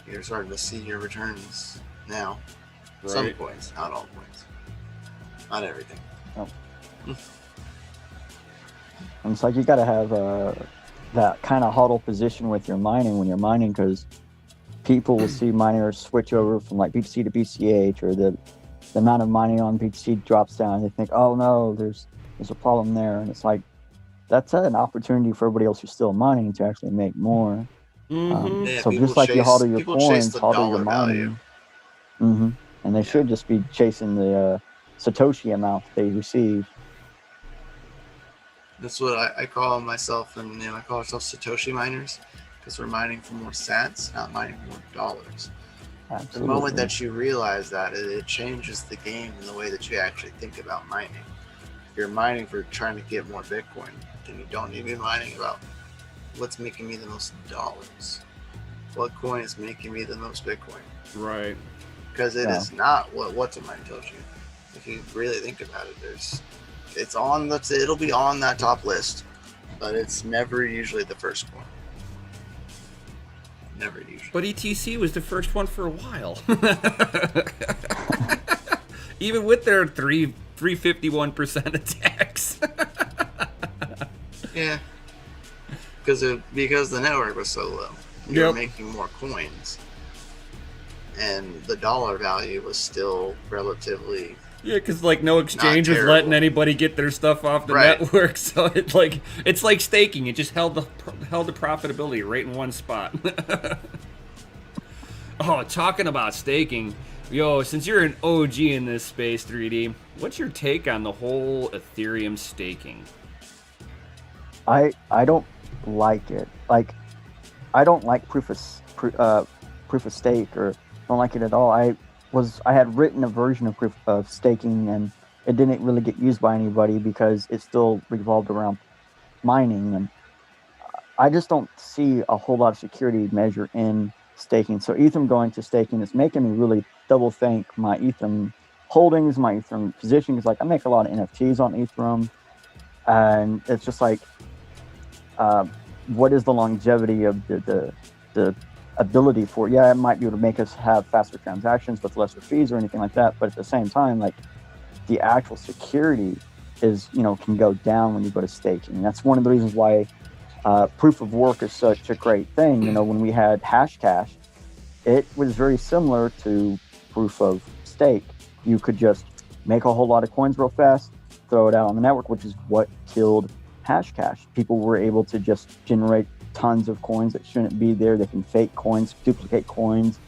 S2: you're starting to see your returns now. Right. Some coins, not all coins. Not everything.
S3: Oh. And it's like you got to have that kind of hodl position with your mining when you're mining, because people will see miners switch over from like BTC to BCH, or the amount of mining on BTC drops down, and they think, oh no, there's a problem there. And it's like, that's an opportunity for everybody else who's still mining to actually make more. So just like you hodl your coins, hodl your mining. And they should just be chasing the Satoshi amount they receive.
S2: That's what I call myself, and I call ourselves Satoshi miners, because we're mining for more sats, not mining for more dollars. Absolutely. The moment that you realize that, it changes the game in the way that you actually think about mining. If you're mining for trying to get more Bitcoin, then you don't need to be mining about what's making me the most dollars. What coin is making me the most Bitcoin?
S1: Right.
S2: Because it is not what What's a Mine tells you. If you really think about it, it'll be on that top list, but it's never usually the first one. Never usually.
S1: But ETC was the first one for a while. Even with their 351% attacks.
S2: Yeah. Because the network was so low. You were making more coins. And the dollar value was still relatively...
S1: Yeah, because no exchange was letting anybody get their stuff off the network, so it's like staking. It just held the profitability right in one spot. Oh, talking about staking, Yo, since you're an OG in this space, 3D, what's your take on the whole Ethereum staking?
S3: I don't like it. Like, I don't like proof of stake, or don't like it at all. I had written a version of proof of staking, and it didn't really get used by anybody because it still revolved around mining, and I just don't see a whole lot of security measure in staking. So Ethereum going to staking is making me really double think my Ethereum holdings, my Ethereum position. Is like, I make a lot of NFTs on Ethereum, and it's just like, what is the longevity of the ability for it? Yeah, it might be able to make us have faster transactions with lesser fees or anything like that, but at the same time, like, the actual security is, can go down when you go to staking. And that's one of the reasons why proof of work is such a great thing. When we had Hashcash, it was very similar to proof of stake. You could just make a whole lot of coins real fast, throw it out on the network, which is what killed Hashcash. People were able to just generate tons of coins that shouldn't be there. They can fake coins, duplicate coins,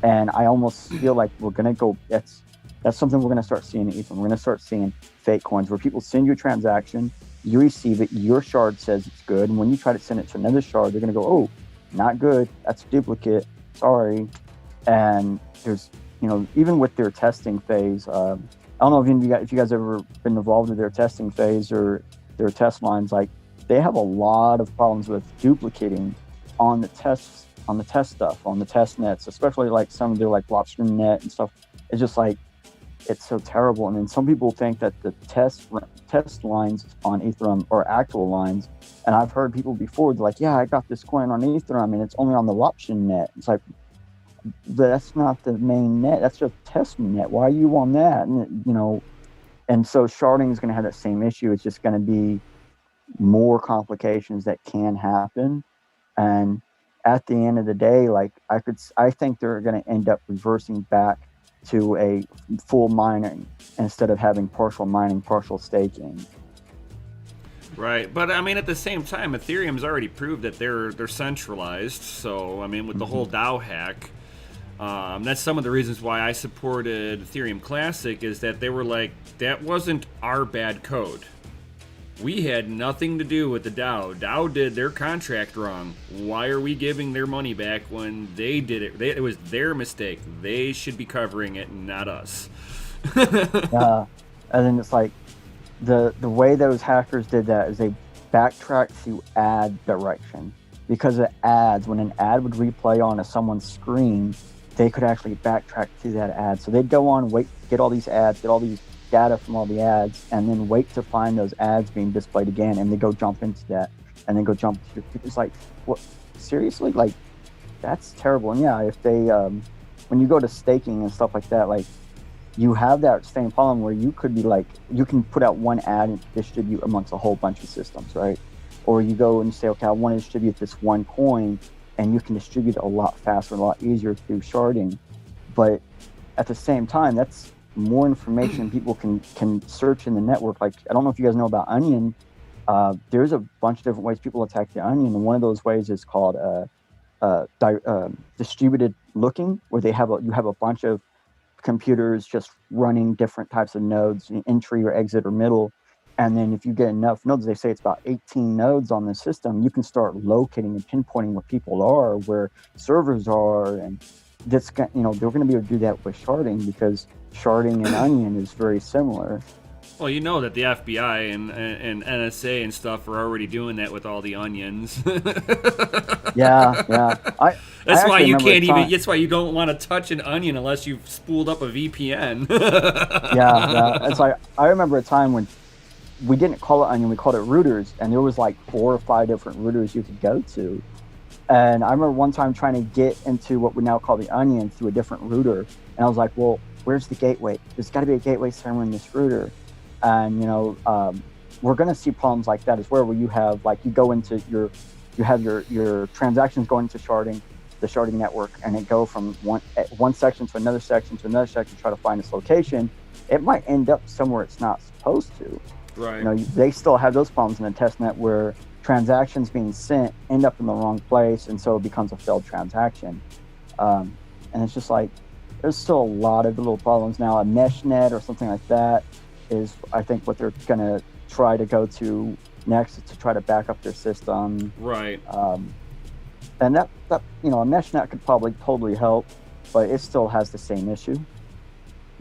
S3: and I almost feel like we're gonna go. That's something we're gonna start seeing in Ethereum. We're gonna start seeing fake coins where people send you a transaction, you receive it, your shard says it's good, and when you try to send it to another shard, they're gonna go, "Oh, not good. That's a duplicate. Sorry." And there's, even with their testing phase, I don't know if you guys ever been involved with their testing phase or their test lines. Like, they have a lot of problems with duplicating on the test stuff, on the test nets, especially like some of their like Livestream net and stuff. It's just like, it's so terrible. And then some people think that the test lines on Ethereum are actual lines. And I've heard people before, they're like, "Yeah, I got this coin on Ethereum and it's only on the Livestream net." It's like, that's not the main net. That's just test net. Why are you on that? And so sharding is going to have that same issue. It's just going to be more complications that can happen. And at the end of the day, like, I think they're going to end up reversing back to a full mining instead of having partial mining, partial staking.
S1: Right, but I mean, at the same time, Ethereum's already proved that they're centralized. So I mean, with the whole DAO hack, that's some of the reasons why I supported Ethereum Classic, is that they were like, that wasn't our bad code. We had nothing to do with the DAO. DAO did their contract wrong. Why are we giving their money back when they did it? It was their mistake. They should be covering it, not us.
S3: And then it's like, the way those hackers did that is they backtracked to ad direction. Because of ads, when an ad would replay on someone's screen, they could actually backtrack to that ad. So they'd go on, wait, get all these ads, get all these data from all the ads, and then wait to find those ads being displayed again, and they go jump into that, and then go jump to it's like, what, seriously? Like, that's terrible. And yeah, if they when you go to staking and stuff like that, like, you have that same problem where you could be like, you can put out one ad and distribute amongst a whole bunch of systems, right? Or you go and say, okay, I want to distribute this one coin, and you can distribute it a lot faster, a lot easier through sharding. But at the same time, that's more information people can search in the network. Like, I don't know if you guys know about Onion. There's a bunch of different ways people attack the Onion, and one of those ways is called distributed looking, where you have a bunch of computers just running different types of nodes, entry or exit or middle. And then if you get enough nodes, they say it's about 18 nodes on the system, you can start locating and pinpointing where people are, where servers are. And that's, they're going to be able to do that with sharding, because sharding and Onion is very similar.
S1: Well, you know that the FBI and NSA and stuff are already doing that with all the onions.
S3: Yeah.
S1: That's why you can't even. That's why you don't want to touch an onion unless you've spooled up a VPN.
S3: Yeah. It's like, I remember a time when we didn't call it Onion, we called it routers, and there was like 4 or 5 different routers you could go to. And I remember one time trying to get into what we now call the Onion through a different router, and I was like, well, where's the gateway? There's got to be a gateway somewhere in this router. And we're going to see problems like that as well, where you have, like, you go into your transactions going into the sharding network, and it go from one section to another section to another section to try to find its location. It might end up somewhere it's not supposed to.
S1: Right.
S3: They still have those problems in the testnet where transactions being sent end up in the wrong place, and so it becomes a failed transaction. And it's just like, there's still a lot of little problems now. A mesh net or something like that is, I think, what they're gonna try to go to next to try to back up their system.
S1: Right.
S3: And that a mesh net could probably totally help, but it still has the same issue.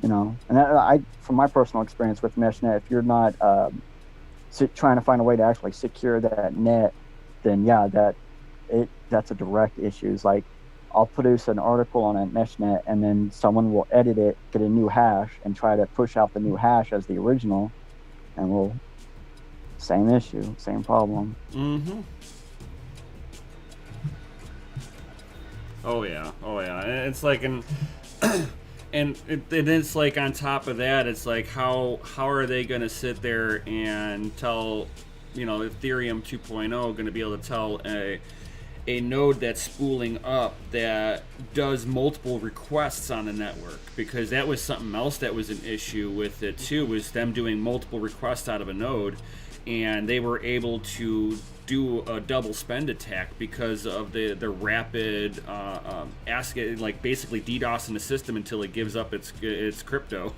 S3: And I from my personal experience with mesh net, if you're not trying to find a way to actually secure that net, then yeah, that's a direct issue. It's like, I'll produce an article on a mesh net, and then someone will edit it, get a new hash, and try to push out the new hash as the original, and same issue, same problem.
S1: Mm-hmm. Oh yeah. And it's like and it's like, on top of that, it's like, how are they going to sit there and tell, Ethereum 2.0 going to be able to tell a node that's spooling up that does multiple requests on the network? Because that was something else that was an issue with it too, was them doing multiple requests out of a node, and they were able to do a double spend attack because of the rapid like basically DDoSing the system until it gives up its crypto.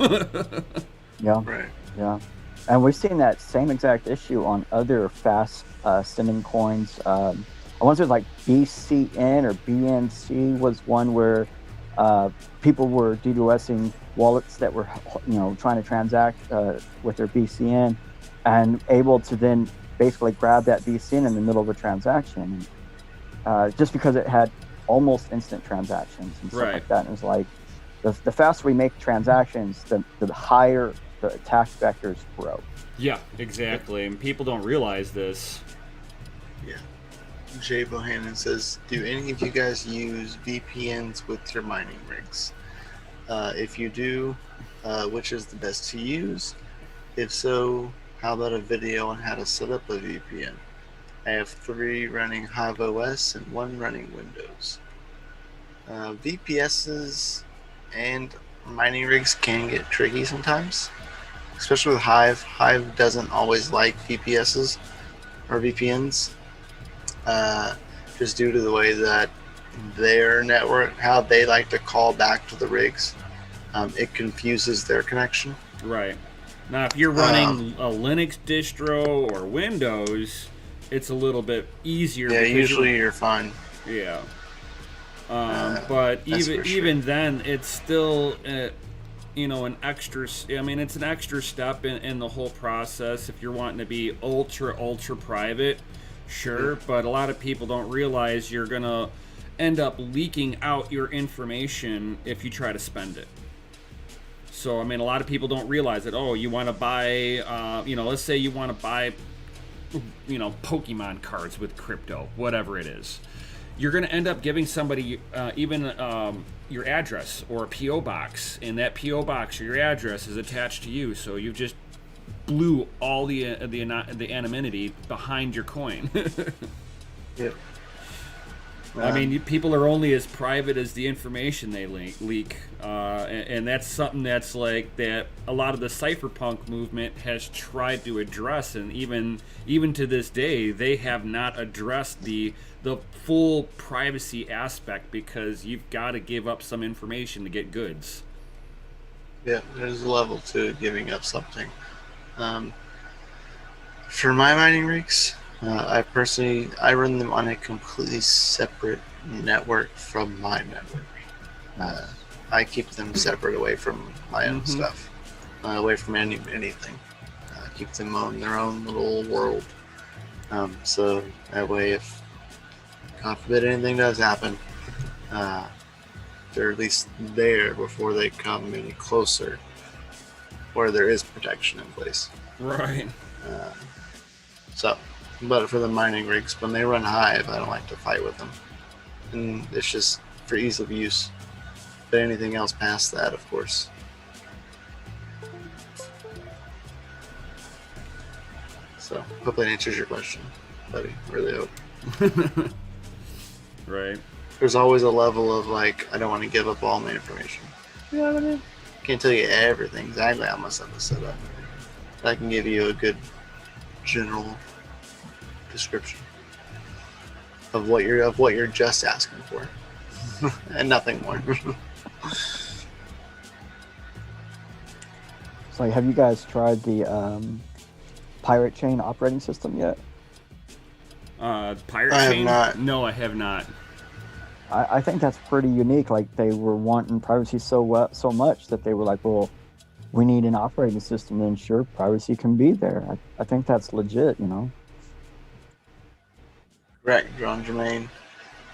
S3: Yeah.
S2: Right.
S3: Yeah. And we've seen that same exact issue on other fast sending coins. I want to say like BCN or BNC was one where people were DDoSing wallets that were trying to transact with their BCN, and able to then basically grab that BCN in the middle of a transaction, just because it had almost instant transactions and stuff like that. And it's like, the faster we make transactions, the higher the attack vectors grow.
S1: Yeah, exactly. And people don't realize this.
S2: Yeah. Jay Bohannon says, do any of you guys use VPNs with your mining rigs? If you do, which is the best to use? If so, how about a video on how to set up a VPN? I have 3 running Hive OS and 1 running Windows. VPSs and mining rigs can get tricky sometimes, especially with Hive. Hive doesn't always like VPSs or VPNs, just due to the way that their network, how they like to call back to the rigs. It confuses their connection.
S1: Right. Now, if you're running a Linux distro or Windows, it's a little bit easier.
S2: Yeah, usually you're fine.
S1: Yeah. But even then, it's still, an extra. I mean, it's an extra step in the whole process. If you're wanting to be ultra private, sure. But a lot of people don't realize you're gonna end up leaking out your information if you try to spend it. So, I mean, a lot of people don't realize that, you want to buy, let's say you want to buy, Pokemon cards with crypto, whatever it is. You're going to end up giving somebody even your address or a P.O. box, and that P.O. box or your address is attached to you, so you just blew all the anonymity behind your coin.
S2: Yep.
S1: I mean, people are only as private as the information they leak, and that's something that's like that a lot of the cypherpunk movement has tried to address, and even to this day, they have not addressed the full privacy aspect, because you've got to give up some information to get goods.
S2: Yeah, there's a level to giving up something. For my mining rigs, I run them on a completely separate network from my network. I keep them separate away from my own stuff, away from anything. Keep them on their own little world. So that way, if God forbid anything does happen, they're at least there before they come any closer, where there is protection in place.
S1: Right.
S2: But for the mining rigs, when they run Hive, I don't like to fight with them. And it's just for ease of use. But anything else past that, of course. So, hope that answers your question, buddy. Really hope.
S1: Right.
S2: There's always a level of, like, I don't want to give up all my information. You know what I mean? Can't tell you everything exactly how my stuff is set up. I can give you a good general description of what you're just asking for, and nothing more.
S3: So have you guys tried the Pirate Chain operating system yet?
S1: Pirate
S2: I have
S1: Chain?
S2: not.
S1: No, I have not.
S3: I think that's pretty unique. Like they were wanting privacy so much that they were like, well, we need an operating system to ensure privacy can be there. I think that's legit, you know.
S2: Correct, John Jermaine.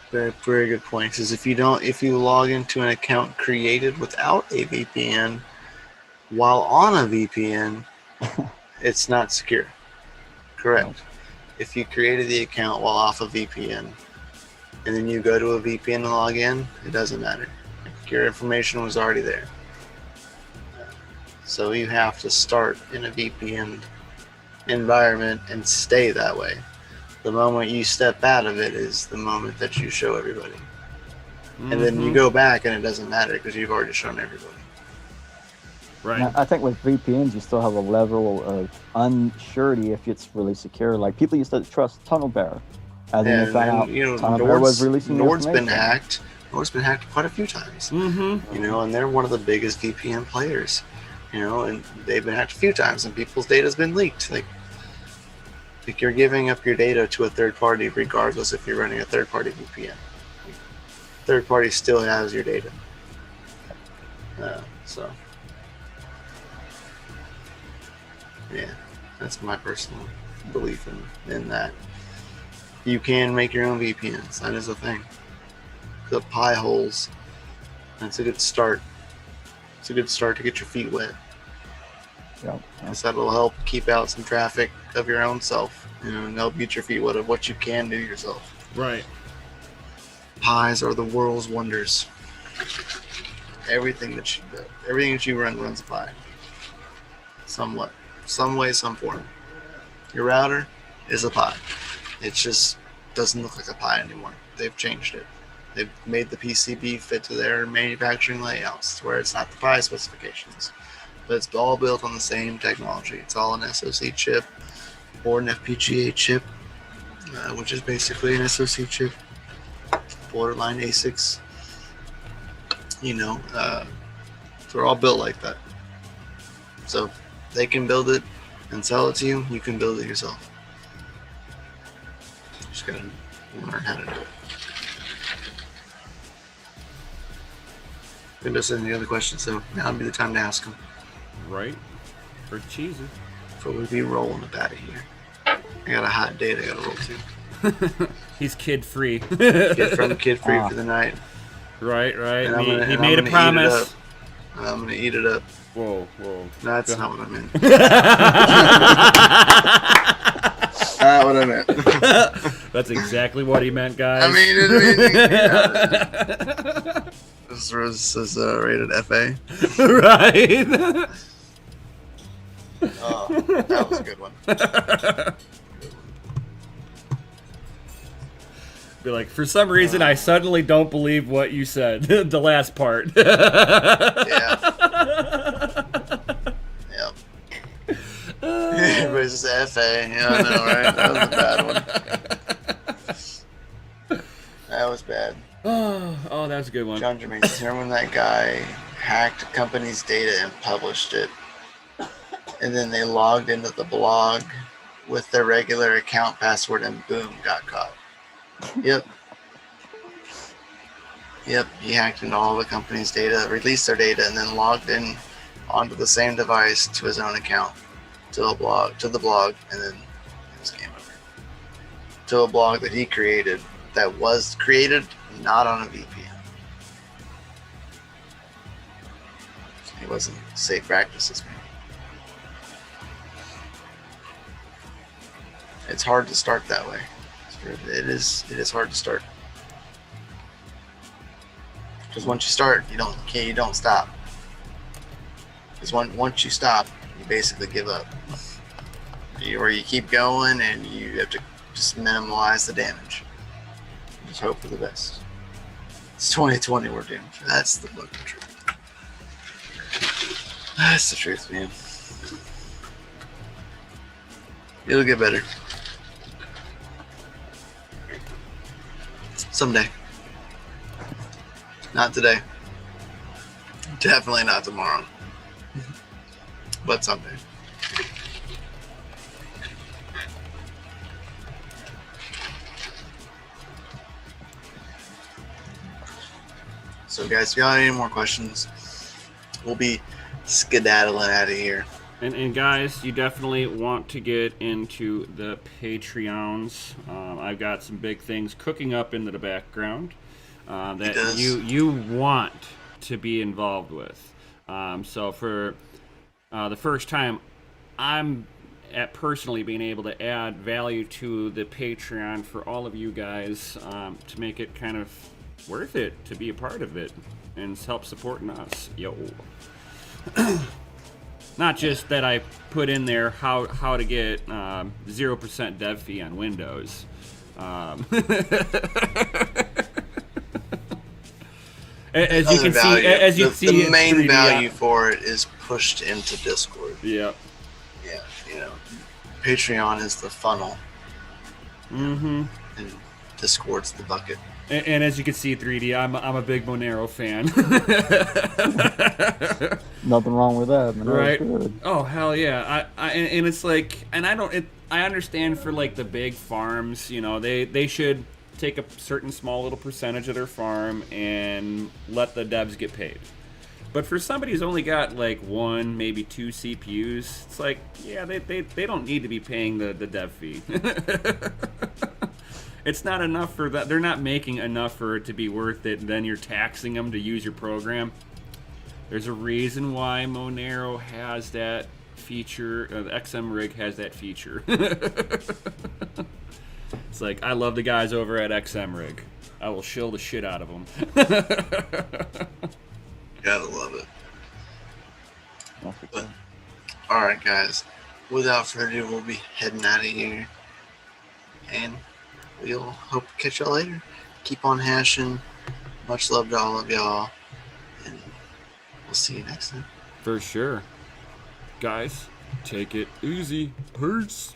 S2: Very, very good point. Because if you log into an account created without a VPN while on a VPN, it's not secure. Correct.
S3: No.
S2: If you created the account while off a VPN, and then you go to a VPN and log in, it doesn't matter. Your information was already there. So you have to start in a VPN environment and stay that way. The moment you step out of it is the moment that you show everybody.
S1: Mm-hmm.
S2: And then you go back and it doesn't matter because you've already shown everybody.
S1: Right.
S3: Now, I think with VPNs, you still have a level of unsurety if it's really secure. Like people used to trust TunnelBear, and then they found out TunnelBear was releasing
S2: Nord's been
S3: information.
S2: hacked. Nord's been hacked quite a few times.
S1: Mm-hmm.
S2: You know, and they're one of the biggest VPN players. You know, and they've been hacked a few times, and people's data's been leaked. Like you're giving up your data to a third party, regardless if you're running a third party VPN. Third party still has your data. So, yeah, that's my personal belief in that. You can make your own VPNs. That is a thing. The pie holes. That's a good start. It's a good start to get your feet wet.
S3: Yeah.
S2: Because that'll help keep out some traffic of your own self, you know, and help get your feet wet of what you can do yourself.
S1: Right.
S2: Pies are the world's wonders. Everything that you run runs a pie. Somewhat. Some way, some form. Your router is a pie. It just doesn't look like a pie anymore. They've changed it. They've made the PCB fit to their manufacturing layouts, where it's not the pie specifications. But it's all built on the same technology. It's all an SoC chip or an FPGA chip, which is basically an SoC chip, borderline ASICs. You know, they're all built like that. So they can build it and sell it to you. You can build it yourself. Just gotta learn how to do it. If there's any other questions, so now would be the time to ask them.
S1: Right. For cheesy.
S2: Before we be rolling up out of here. I got a hot date I gotta roll to.
S1: He's kid free.
S2: Kid free for the night.
S1: Right.
S2: And
S1: He made a promise.
S2: I'm gonna eat it up.
S1: Whoa.
S2: No, that's not what I meant. Not what I meant.
S1: That's exactly what he meant, guys.
S2: I mean, this is rated FA.
S1: Right.
S2: Oh, that was a good one.
S1: Be like, for some reason, I suddenly don't believe what you said. The last part.
S2: Yeah. Yep. Everybody's just FA. Yeah, I know, right? That was a bad one. That was bad.
S1: Oh, that's a good one.
S2: John Jermaine, remember when that guy hacked a company's data and published it, and then they logged into the blog with their regular account password and boom, got caught. Yep, he hacked into all the company's data, released their data, and then logged in onto the same device to his own account, to the blog, and then it was game over. To a blog that he created, that was created not on a VPN. It wasn't safe practices, man. It's hard to start that way. It is hard to start. Because once you start, you don't stop. Because once you stop, you basically give up. Or you keep going and you have to just minimize the damage. Just hope for the best. It's 2020 we're doomed. That's the fucking truth. That's the truth, man. It'll get better. Someday. Not today. Definitely not tomorrow. but someday. So, guys, if y'all have any more questions, we'll be skedaddling out of here.
S1: And guys, you definitely want to get into the Patreons. I've got some big things cooking up into the background that you want to be involved with. So for the first time, I'm at personally being able to add value to the Patreon for all of you guys to make it kind of worth it to be a part of it and help supporting us. Yo. Not just that I put in there how to get 0% dev fee on Windows. As you can see,
S2: the main value for it is pushed into Discord.
S1: Yeah.
S2: Yeah, you know, Patreon is the funnel.
S1: Mm-hmm.
S2: And Discord's the bucket.
S1: And as you can see, 3D, I'm a big Monero fan.
S3: Nothing wrong with that, man.
S1: Right? Oh hell yeah! And it's like, and I understand for like the big farms, you know, they should take a certain small little percentage of their farm and let the devs get paid. But for somebody who's only got like 1, maybe 2 CPUs, it's like, yeah, they don't need to be paying the dev fee. It's not enough for that. They're not making enough for it to be worth it. And then you're taxing them to use your program. There's a reason why Monero has that feature. The XM rig has that feature. It's like, I love the guys over at XM rig. I will shill the shit out of them.
S2: Gotta love it. But, all right, guys. Without further ado, we'll be heading out of here. And we'll hope to catch y'all later. Keep on hashing. Much love to all of y'all. And we'll see you next time.
S1: For sure. Guys, take it easy. Peace.